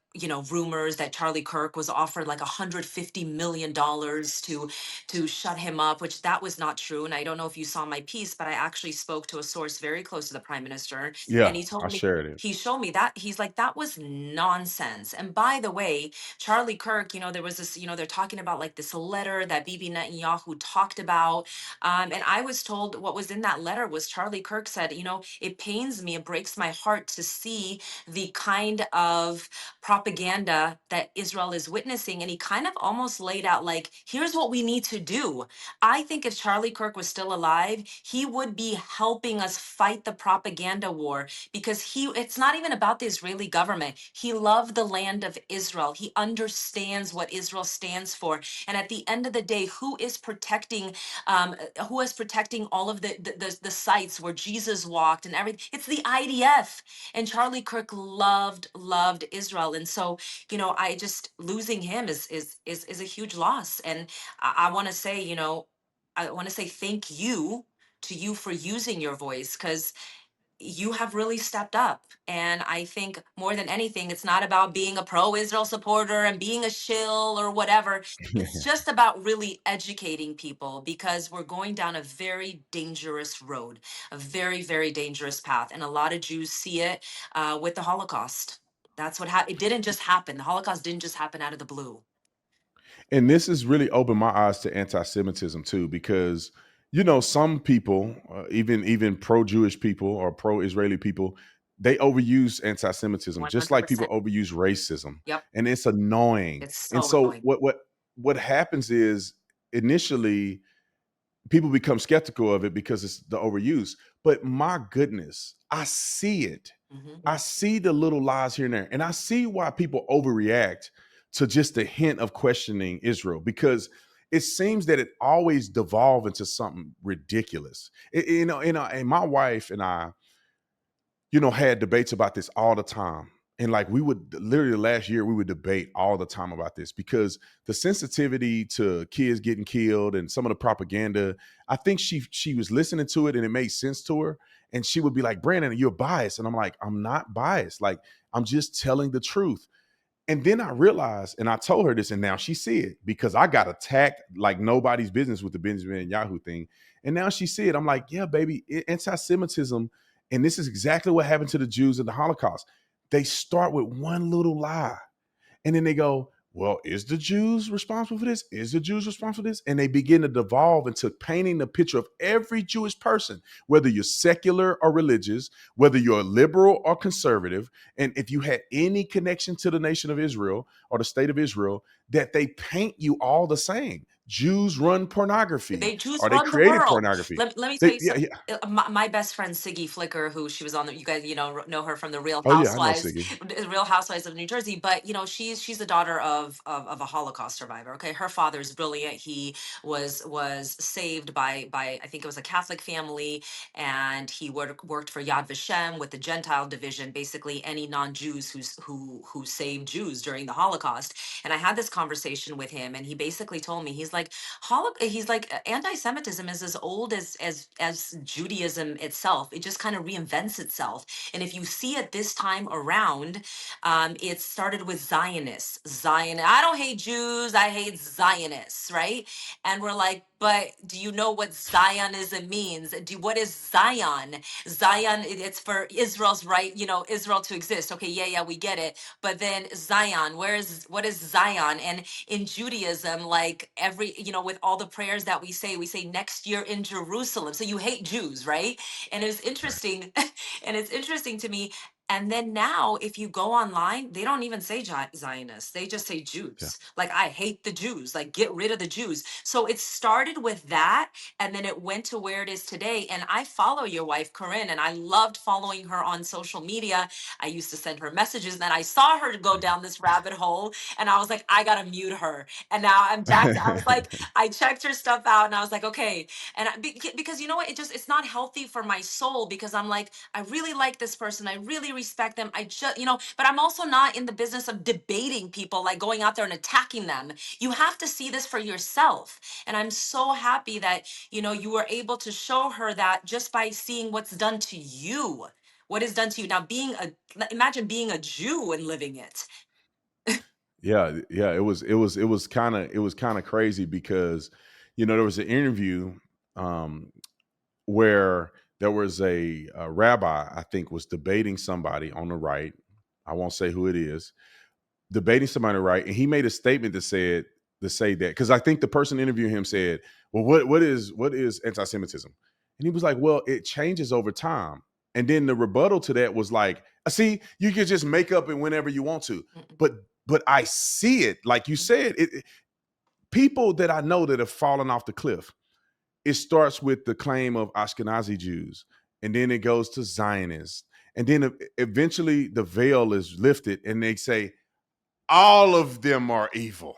rumors that Charlie Kirk was offered like $150 million to shut him up, which that was not true. And I don't know if you saw my piece, but I actually spoke to a source very close to the prime minister, and Yeah, he told I me, shared it. he showed me that, he's like, that was nonsense. And by the way, Charlie Kirk, there was this, they're talking about like this letter that Bibi Netanyahu talked about. And I was told what was in that letter was Charlie Kirk said, it pains me, it breaks my heart to see the kind of propaganda that Israel is witnessing. And he kind of almost laid out like, here's what we need to do. I think if Charlie Kirk was still alive, he would be helping us fight the propaganda war, because it's not even about the Israeli government. He loved the land of Israel. He understands what Israel stands for. And at the end of the day, who is protecting all of the sites where Jesus walked and everything? It's the IDF. And Charlie Kirk loved Israel. And so, I just, losing him is a huge loss. And I want to say, I want to say thank you to you for using your voice, because you have really stepped up. And I think more than anything, it's not about being a pro-Israel supporter and being a shill or whatever. It's just about really educating people, because we're going down a very dangerous road, a very, very dangerous path. And a lot of Jews see it with the Holocaust. That's what happened. It didn't just happen. The Holocaust didn't just happen out of the blue. And this has really opened my eyes to anti-Semitism too, because some people, even pro-Jewish people or pro-Israeli people, they overuse anti-Semitism just like people 100%. overuse racism, Yep. and it's annoying. It's And so so annoying. what happens is initially people become skeptical of it because it's the overuse. But my goodness, I see it. I see the little lies here and there, and I see why people overreact to just a hint of questioning Israel, because it seems that it always devolves into something ridiculous. And my wife and I, had debates about this all the time. And like we would literally last year, we would debate all the time about this because the sensitivity to kids getting killed and some of the propaganda, I think she was listening to it and it made sense to her. And she would be like, Brandon, you're biased. And I'm like, I'm not biased. Like, I'm just telling the truth. And then I realized, and I told her this, and now she see it because I got attacked like nobody's business with the Benjamin Yahoo thing. And now she see it. I'm like, yeah, baby, anti-Semitism, and this is exactly what happened to the Jews in the Holocaust. They start with one little lie. And then they go, well, is the Jews responsible for this? Is the Jews responsible for this? And they begin to devolve into painting the picture of every Jewish person, whether you're secular or religious, whether you're liberal or conservative. And if you had any connection to the nation of Israel or the state of Israel, that they paint you all the same. Jews run pornography They Jews or they run the created world. pornography. Let me tell They, you yeah, something. yeah. My best friend Siggy Flicker, who she was on, you guys, know her from the Real Oh, yeah, I know Housewives, Siggy. Real Housewives of New Jersey. But she's the daughter of a Holocaust survivor. Okay, her father's brilliant. He was saved by I think it was a Catholic family, and he worked for Yad Vashem with the Gentile division, basically any non-Jews who saved Jews during the Holocaust. And I had this conversation with him, and he basically told me, he's like anti-Semitism is as old as Judaism itself. It just kind of reinvents itself. And if you see it this time around, it started with Zionists. I don't hate Jews, I hate Zionists, right? And we're like, but do you know what Zionism means? What is Zion? Zion, it's for Israel's right, Israel to exist. Okay, yeah, we get it. But then Zion, what is Zion? And in Judaism, like with all the prayers that we say next year in Jerusalem. So you hate Jews, right? And it's Right. interesting, and it's interesting to me. And then now, if you go online, they don't even say Zionists. They just say Yeah. Jews. Like, I hate the Jews. Like, get rid of the Jews. So it started with that, and then it went to where it is today. And I follow your wife, Corinne, and I loved following her on social media. I used to send her messages, and then I saw her go down this rabbit hole, and I was like, I gotta mute her. And now I'm back. I was like, I checked her stuff out, and I was like, okay. And because you know what, it's not healthy for my soul, because I'm like, I really like this person, I really respect them, I just but I'm also not in the business of debating people, like going out there and attacking them. You have to see this for yourself. And I'm so happy that you were able to show her that just by seeing what's done to you, what is done to you now. Imagine being a Jew and living it. Yeah, yeah, it was kind of crazy because there was an interview um where there was a rabbi, I think, was debating somebody on the right. I won't say who it is, debating somebody on the right, and he made a statement that said to say that, because I think the person interviewing him said, "Well, what is anti-Semitism?" And he was like, "Well, it changes over time." And then the rebuttal to that was like, "See, you can just make up it whenever you want to, Mm-mm. but I see it, like you said, people that I know that have fallen off the cliff. It starts with the claim of Ashkenazi Jews, and then it goes to Zionists, and then eventually the veil is lifted, and they say all of them are evil.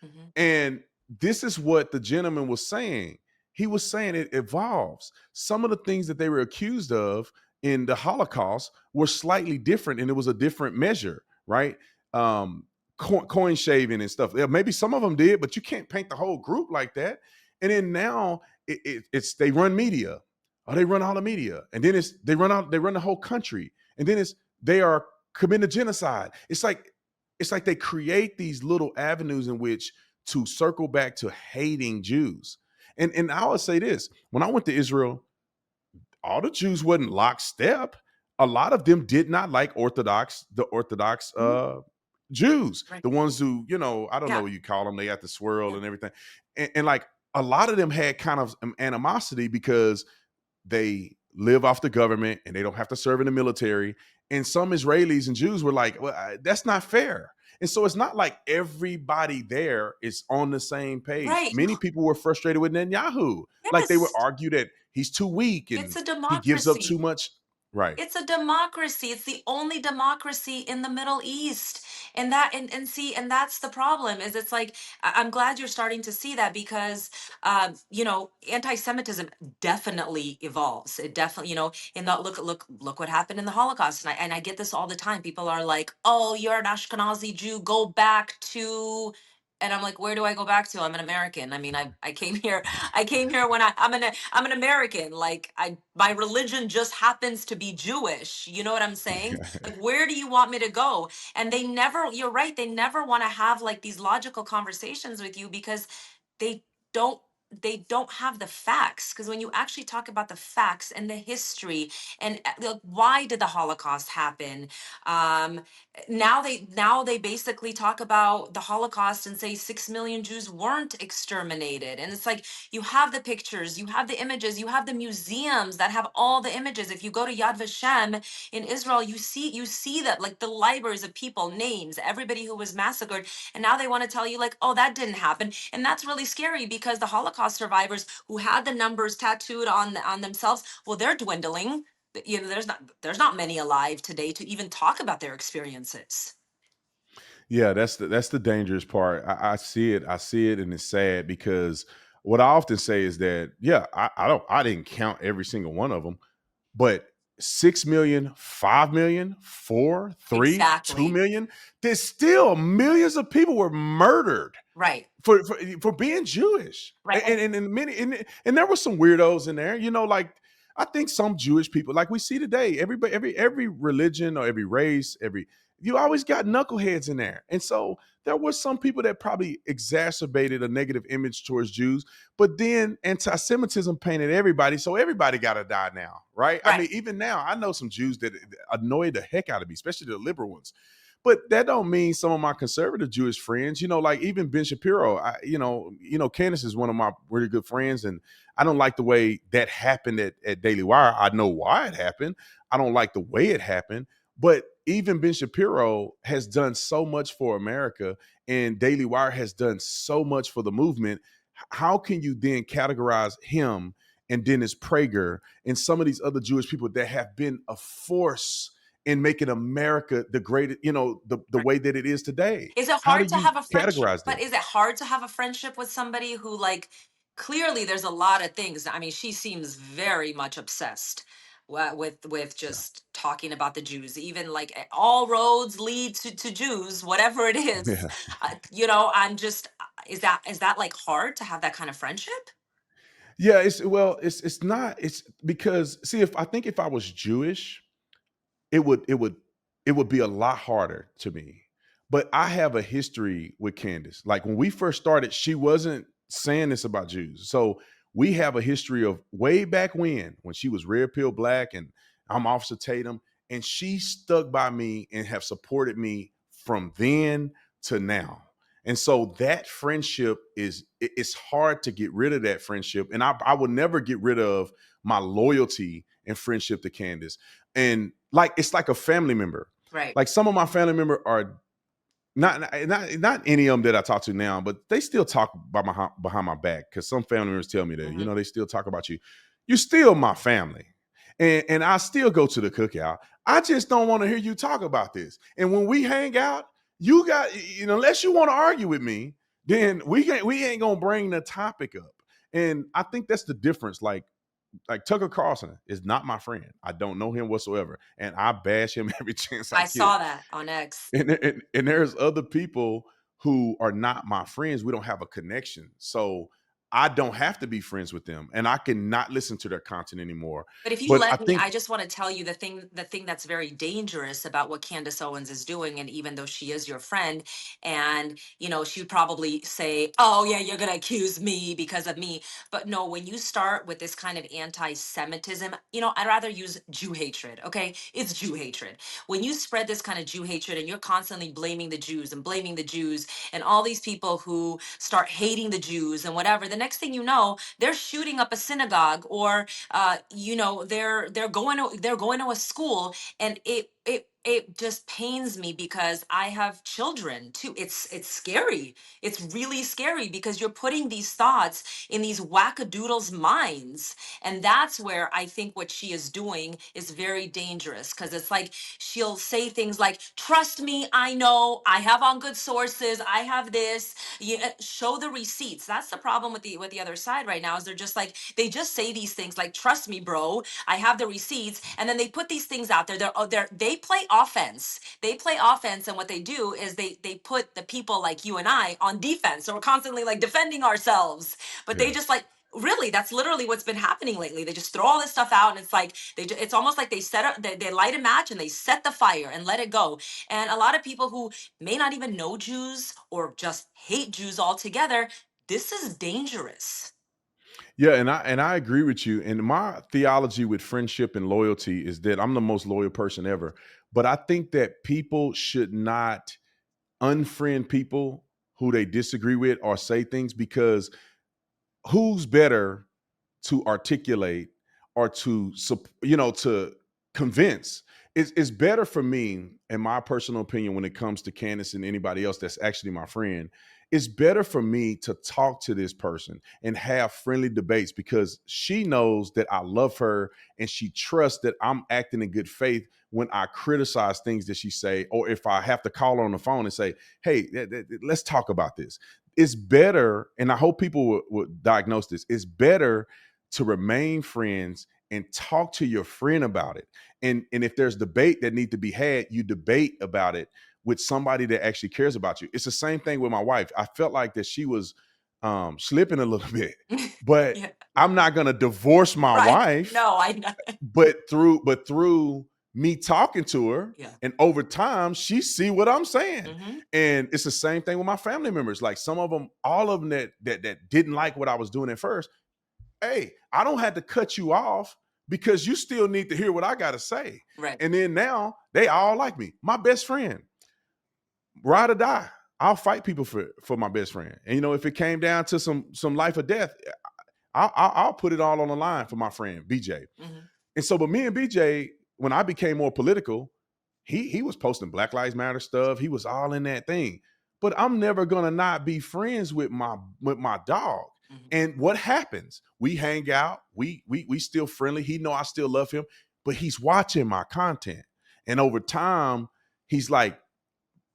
Mhm. And this is what the gentleman was saying. He was saying it evolves. Some of the things that they were accused of in the Holocaust were slightly different, and it was a different measure, right? Coin shaving and stuff. Yeah, maybe some of them did, but you can't paint the whole group like that. And then now it's they run media, or they run all the media, and then they run the whole country, and then they are committing genocide. It's like they create these little avenues in which to circle back to hating Jews. And I would say this: when I went to Israel, all the Jews wasn't lockstep. A lot of them did not like the Orthodox Mhm. Jews, Right. the ones who, I don't know Yeah. what you call them. They had the swirl Yeah. and everything, and like a lot of them had kind of animosity because they live off the government and they don't have to serve in the military. And some Israelis and Jews were like, well, that's not fair. And so it's not like everybody there is on the same page. Right. Many people were frustrated with Netanyahu. Like they would Yes. argue that he's too weak It's and a he gives up too democracy. much. Right. It's a democracy. It's the only democracy in the Middle East. And see, and that's the problem, is it's like, I'm glad you're starting to see that, because anti-Semitism definitely evolves. It definitely, in the look what happened in the Holocaust. And I get this all the time. People are like, oh, you're an Ashkenazi Jew, go back to And I'm like, where do I go back to? I'm an American. I mean, I came here. I came here when I'm an American. Like, my religion just happens to be Jewish. You know what I'm saying? Like, where do you want me to go? And they never. You're right. They never want to have like these logical conversations with you because they don't they don't have the facts. Because when you actually talk about the facts and the history and like, why did the Holocaust happen, um, now they basically talk about the Holocaust and say 6 million Jews weren't exterminated. And it's like, you have the pictures, you have the images, you have the museums that have all the images. If you go to Yad Vashem in Israel, you see that, like, the libraries of people, names, everybody who was massacred. And now they want to tell you like, oh, that didn't happen. And that's really scary because the Holocaust survivors who had the numbers tattooed on themselves, well, they're dwindling. There's not many alive today to even talk about their experiences. Yeah, that's the dangerous part. I see it. I see it, and it's sad because what I often say is that, yeah, I didn't count every single one of them, but 6 million, 5 million, 4, 3, two Exactly. million, there's still millions of people were murdered Right. for being Jewish. Right. And many and there were some weirdos in there, like I think some Jewish people, like we see today, everybody, every religion or every race, you always got knuckleheads in there. And so there were some people that probably exacerbated a negative image towards Jews, but then anti-Semitism painted everybody, so everybody gotta die now, right? I Right. mean, even now, I know some Jews that annoy the heck out of me, especially the liberal ones. But that don't mean some of my conservative Jewish friends, like even Ben Shapiro, Candace is one of my really good friends, and I don't like the way that happened at Daily Wire. I know why it happened. I don't like the way it happened, but even Ben Shapiro has done so much for America, and Daily Wire has done so much for the movement. How can you then categorize him and Dennis Prager and some of these other Jewish people that have been a force in making America the greatest, the Right. way that it is today? Is it How do hard to you have a friendship? categorize But them? is it hard to have a friendship with somebody who, like, clearly there's a lot of things. I mean, she seems very much obsessed with Yeah. just talking about the Jews. Even like, all roads lead to Jews, whatever it is. Yeah. I'm just, is that like hard to have that kind of friendship? Yeah, it's not. It's because, see, if I think if I was Jewish, it would it would it would be a lot harder to me. But I have a history with Candace. Like when we first started, she wasn't saying this about Jews. So we have a history of way back when she was red pill black and I'm Officer Tatum, and she stuck by me and have supported me from then to now. And so that friendship it's hard to get rid of that friendship. And I will never get rid of my loyalty and friendship to Candace. And like it's like a family member. Right. Like some of my family member are not any of them that I talk to now, but they still talk behind my back because some family members tell me that Hmm. they still talk about you. You're still my family, and I still go to the cookout. I just don't want to hear you talk about this. And when we hang out, you got unless you want to argue with me, then we ain't gonna bring the topic up. And I think that's the difference. Like Tucker Carlson is not my friend. I don't know him whatsoever, and I bash him every chance I I get. saw that on X. And there's other people who are not my friends. We don't have a connection, so I don't have to be friends with them, and I can not listen to their content anymore. But if you But I let me, think, I just want to tell you the thing that's very dangerous about what Candace Owens is doing. And even though she is your friend, and she would probably say, "Oh yeah, you're gonna accuse me because of me." But no, when you start with this kind of anti-Semitism, I'd rather use Jew hatred. Okay, it's Jew hatred. When you spread this kind of Jew hatred and you're constantly blaming the Jews and blaming the Jews and all these people who start hating the Jews and whatever, the next thing you know, they're shooting up a synagogue, or they're going to a school. And it just pains me because I have children too. It's scary. It's really scary because you're putting these thoughts in these wackadoodles' minds. And that's where I think what she is doing is very dangerous, because it's like she'll say things like, "Trust me, I know, I have on good sources, I have this." Show the receipts. That's the problem with the other side right now, is they just say these things like, "Trust me, bro, I have the receipts," and then they put these things out there. They play offense. They play offense, and what they do is they put the people like you and I on defense. So we're constantly like defending ourselves. But they Yeah. just like really, that's literally what's been happening lately. They just throw all this stuff out, and it's like it's almost like they set up, they light a match and they set the fire and let it go. And a lot of people who may not even know Jews or just hate Jews altogether, this is dangerous. Yeah, and I agree with you. And my theology with friendship and loyalty is that I'm the most loyal person ever. But I think that people should not unfriend people who they disagree with or say things, because who's better to articulate or to to convince? It's better for me, in my personal opinion, when it comes to Candace and anybody else that's actually my friend. It's better for me to talk to this person and have friendly debates, because she knows that I love her and she trusts that I'm acting in good faith when I criticize things that she say, or if I have to call her on the phone and say, hey, let's talk about this. It's better, and I hope people would diagnose this. It's better to remain friends and talk to your friend about it. And if there's debate that need to be had, you debate about it with somebody that actually cares about you. It's the same thing with my wife. I felt like that she was slipping a little bit, but Yeah. I'm not going to divorce my Right. wife. No, I know. But through me talking to her, Yeah. and over time, she see what I'm saying. Hmm. And it's the same thing with my family members. Like some of them, all of them that didn't like what I was doing at first. Hey, I don't have to cut you off, because you still need to hear what I got to say. Right. And then now they all like me. My best friend, ride or die. I'll fight people for my best friend. And if it came down to some life or death, I'll put it all on the line for my friend BJ. Hmm. And so, but me and BJ, when I became more political, he was posting Black Lives Matter stuff. He was all in that thing. But I'm never gonna not be friends with my dog. Hmm. And what happens? We hang out. We still friendly. He know I still love him, but he's watching my content. And over time, he's like,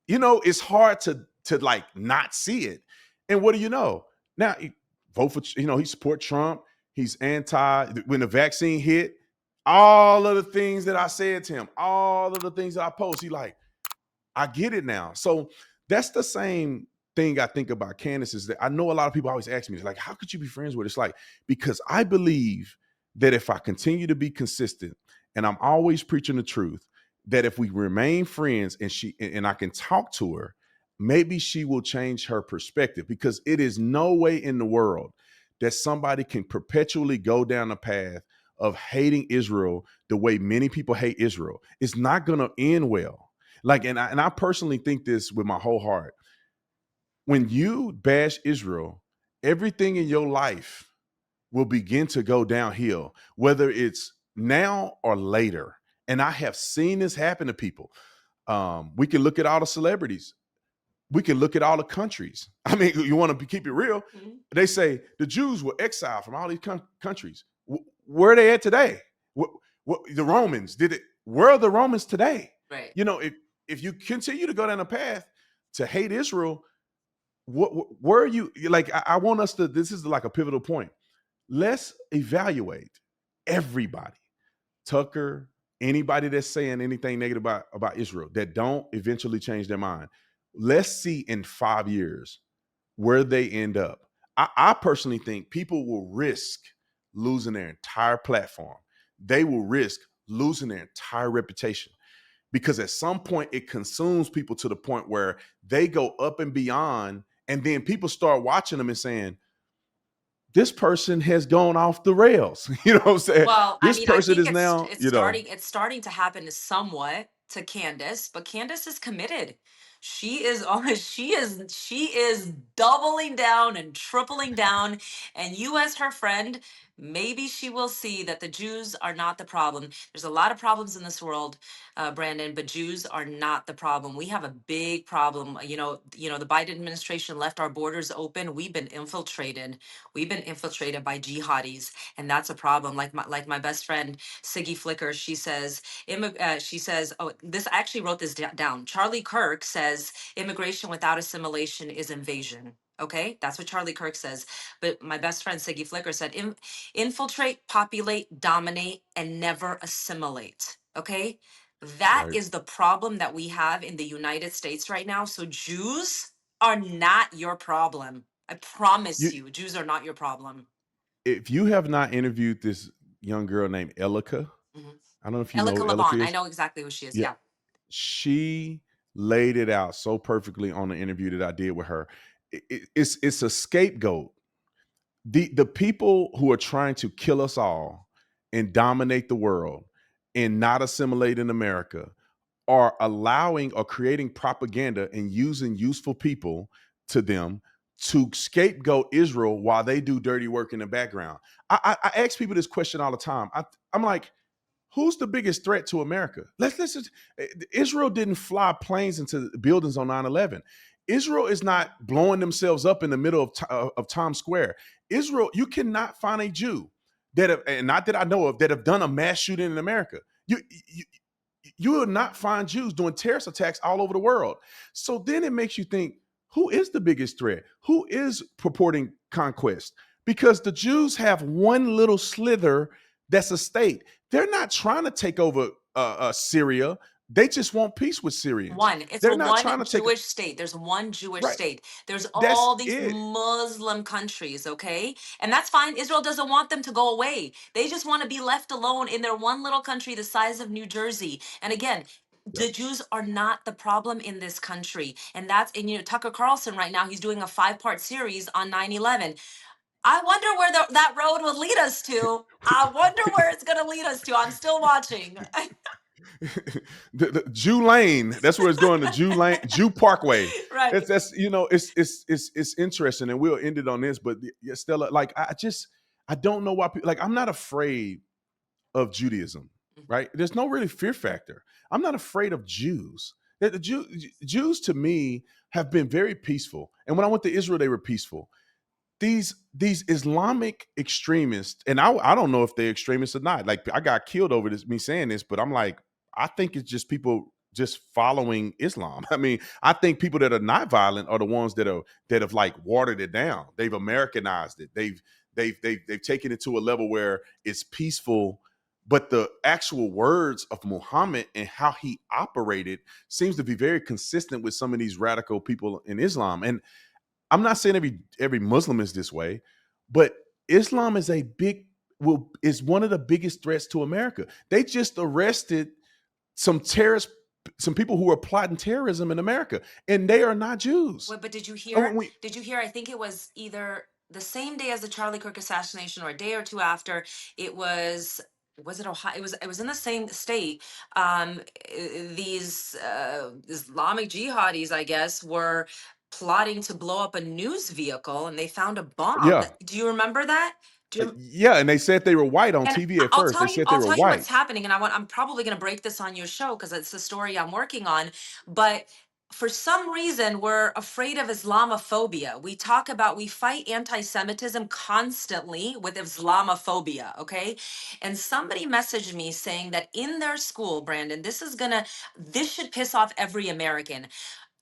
it's hard to like not see it. And what do you know? Now he vote for, he support Trump. He's anti when the vaccine hit. All of the things that I said to him, all of the things that I post, he like, I get it now. So that's the same thing I think about Candace, is that I know a lot of people always ask me, it's like, how could you be friends with her? It's like, because I believe that if I continue to be consistent and I'm always preaching the truth, that if we remain friends and I can talk to her, maybe she will change her perspective, because it is no way in the world that somebody can perpetually go down the path of hating Israel the way many people hate Israel. It's not going to end well. Like, and I personally think this with my whole heart. When you bash Israel, everything in your life will begin to go downhill, whether it's now or later. And I have seen this happen to people. We can look at all the celebrities. We can look at all the countries. I mean, you want to keep it real. Hmm. They say the Jews were exiled from all these countries. Where are they at today? The Romans did it. Where are the Romans today? Right. If you continue to go down a path to hate Israel, where are you? Like, I want us to. This is like a pivotal point. Let's evaluate everybody. Tucker, anybody that's saying anything negative about Israel that don't eventually change their mind. Let's see in 5 years where they end up. I personally think people will risk losing their entire platform. They will risk losing their entire reputation, because at some point it consumes people to the point where they go up and beyond, and then people start watching them and saying, this person has gone off the rails. You know what I'm saying? Well, I This mean, I person think is now, it's starting to happen somewhat to Candace, but Candace is committed. She is on she is doubling down and tripling down, and you as her friend, maybe she will see that the Jews are not the problem. There's a lot of problems in this world, Brandon, but Jews are not the problem. We have a big problem. The Biden administration left our borders open. We've been infiltrated. We've been infiltrated by jihadis, and that's a problem. Like my best friend Siggy Flicker, she says, oh, this I actually wrote this down. Charlie Kirk says immigration without assimilation is invasion. Okay, that's what Charlie Kirk says. But my best friend Siggy Flicker said, infiltrate, populate, dominate, and never assimilate. Okay, That Right. is the problem that we have in the United States right now. So Jews are not your problem. I promise You, you, Jews are not your problem. if you have not interviewed this young girl named Elika, Hmm. I don't know if you know Elika who Elika Levant, I is. know exactly who she is. Yeah, Yeah. she laid it out so perfectly on the interview that I did with her. It's a scapegoat. The people who are trying to kill us all and dominate the world and not assimilate in America are allowing or creating propaganda and using useful people to them to scapegoat Israel while they do dirty work in the background. I ask people this question all the time. I'm like, who's the biggest threat to America? Let's just, Israel didn't fly planes into buildings on 9/11. Israel is not blowing themselves up in the middle of Times Square. Israel, you cannot find a Jew that have, and not that I know of, that have done a mass shooting in America. You you will not find Jews doing terrorist attacks all over the world. So then it makes you think, who is the biggest threat? Who is purporting conquest? Because the Jews have one little slither that's a state. They're not trying to take over Syria. They just want peace with Syrians. One, it's a They're not one trying to take Jewish state. There's one Jewish right. state. There's That's all these it. Muslim countries, okay? And that's fine. Israel doesn't want them to go away. They just want to be left alone in their one little country the size of New Jersey. And again, Yep. the Jews are not the problem in this country. And that's, and you know, Tucker Carlson right now, he's doing a 5-part series on 9/11. I wonder where that road will lead us to. I wonder where it's going to lead us to. I'm still watching. The Jew Lane. That's where it's going. The Jew Lane, Jew Parkway. Right. That's it's interesting, and we'll end it on this. But yeah, Stella, like I don't know why people like. I'm not afraid of Judaism, right? There's no really fear factor. I'm not afraid of Jews. The Jews to me have been very peaceful, and when I went to Israel, they were peaceful. These Islamic extremists, and I don't know if they're extremists or not. Like I got killed over this me saying this, but I'm like, I think it's just people just following Islam. I mean, I think people that are not violent are the ones that have like watered it down. They've Americanized it. They've taken it to a level where it's peaceful, but the actual words of Muhammad and how he operated seems to be very consistent with some of these radical people in Islam. And I'm not saying every Muslim is this way, but Islam is is one of the biggest threats to America. They just arrested some terrorists, some people who are plotting terrorism in America, and they are not Jews. Wait, but did you And hear? Did you hear? I think it was either the same day as the Charlie Kirk assassination or a day or two after. It was it Ohio? It was in the same state. These Islamic jihadis, I guess, were plotting to blow up a news vehicle, and they found a bomb. yeah, Do you remember that? Do you, yeah, and they said they were white on and TV at I'll first. They tell you, said they I'll were tell you what's white. happening, and I'm probably going to break this on your show because it's the story I'm working on. But for some reason, we're afraid of Islamophobia. We fight anti-Semitism constantly with Islamophobia, okay? And somebody messaged me saying that in their school, Brandon, this should piss off every American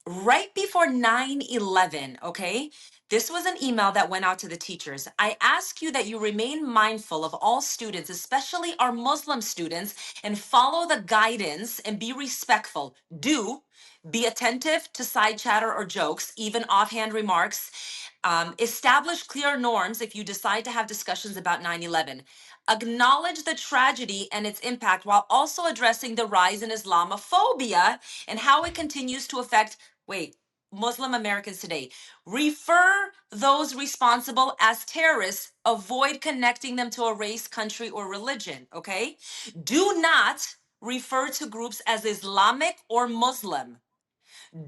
right before 9/11, okay? This was an email that went out to the teachers. I ask you that you remain mindful of all students, especially our Muslim students, and follow the guidance and be respectful. Do be attentive to side chatter or jokes, even offhand remarks. Establish clear norms if you decide to have discussions about 9/11. Acknowledge the tragedy and its impact while also addressing the rise in Islamophobia and how it continues to affect Muslim Americans today. Refer those responsible as terrorists. Avoid connecting them to a race, country, or religion, okay? Do not refer to groups as Islamic or Muslim.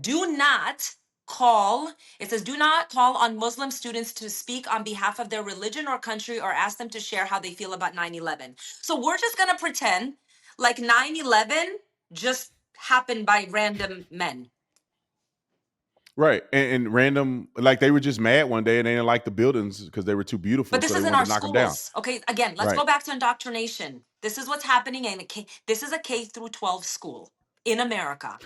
Do not call, it says, do not call on Muslim students to speak on behalf of their religion or country or ask them to share how they feel about 9/11. So we're just going to pretend like 9/11 just happened by random men. Right. And random, like they were just mad one day and they didn't like the buildings because they were too But beautiful. this So they is in wanted our to knock them down. schools. Okay, again, let's Right. go back to indoctrination. This is what's happening this is a K through 12 school in America.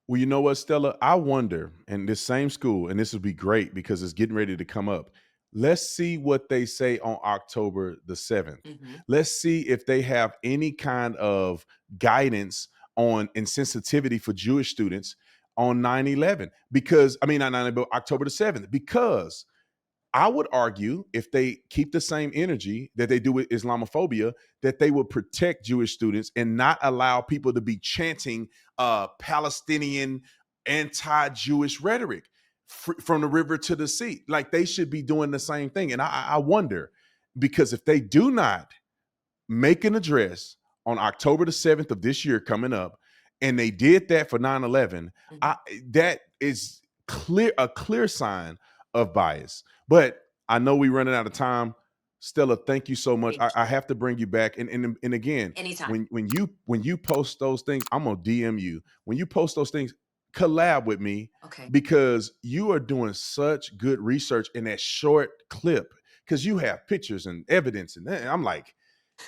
Well, you know what, Stella? I wonder, and this same school, and this would be great because it's getting ready to come up. Let's see what they say on October the 7th. Mhm. Let's see if they have any kind of guidance on insensitivity for Jewish students on 9/11, because I mean not 9/11, but October the 7th, because I would argue if they keep the same energy that they do with Islamophobia, that they would protect Jewish students and not allow people to be chanting Palestinian anti-Jewish rhetoric from the river to the sea. Like they should be doing the same thing. And I wonder, because if they do not make an address on October the 7th of this year coming up, and they did that for 9/11, Mhm. that is a clear sign of bias. But I know we're running out of time. Stella, thank you so much. Thank I you. have to bring you back. And again, Anytime. when you post those things, I'm gonna DM you. When you post those things, collab with me, Okay. because you are doing such good research in that short clip, because you have pictures and evidence, and I'm like,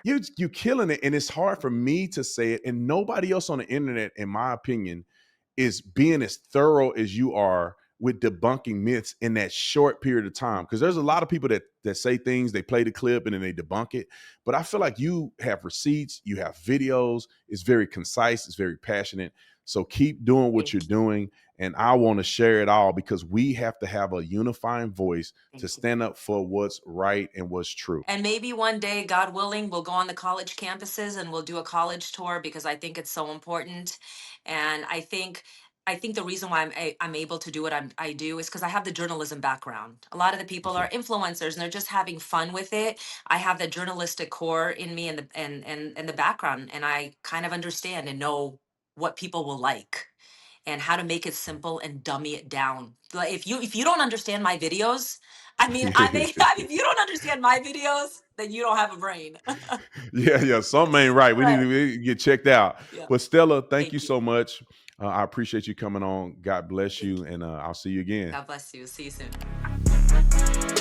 you killing it, and it's hard for me to say it, and nobody else on the internet, in my opinion, is being as thorough as you are with debunking myths in that short period of time. Because there's a lot of people that say things, they play the clip and then they debunk it, but I feel like you have receipts, you have videos. It's very concise, it's very passionate. So keep doing what Thank you're you. doing, and I want to share it all, because we have to have a unifying voice to Thank you. stand up for what's right and what's true. And maybe one day, God willing, we'll go on the college campuses and we'll do a college tour, because I think it's so important. And I think the reason why I'm able to do what I do is because I have the journalism background. A lot of the people Okay. are influencers and they're just having fun with it. I have the journalistic core in me, and the background, and I kind of understand and know what people will like and how to make it simple and dummy it down. Like if you don't understand my videos, I mean, if you don't understand my videos, then you don't have a brain. Yeah, something ain't right. We need Right. to get checked out. Yeah. But Stella, thank you Thank you. so much. I appreciate you coming on. God bless Thank you, you. and I'll see you again. God bless you. See you soon.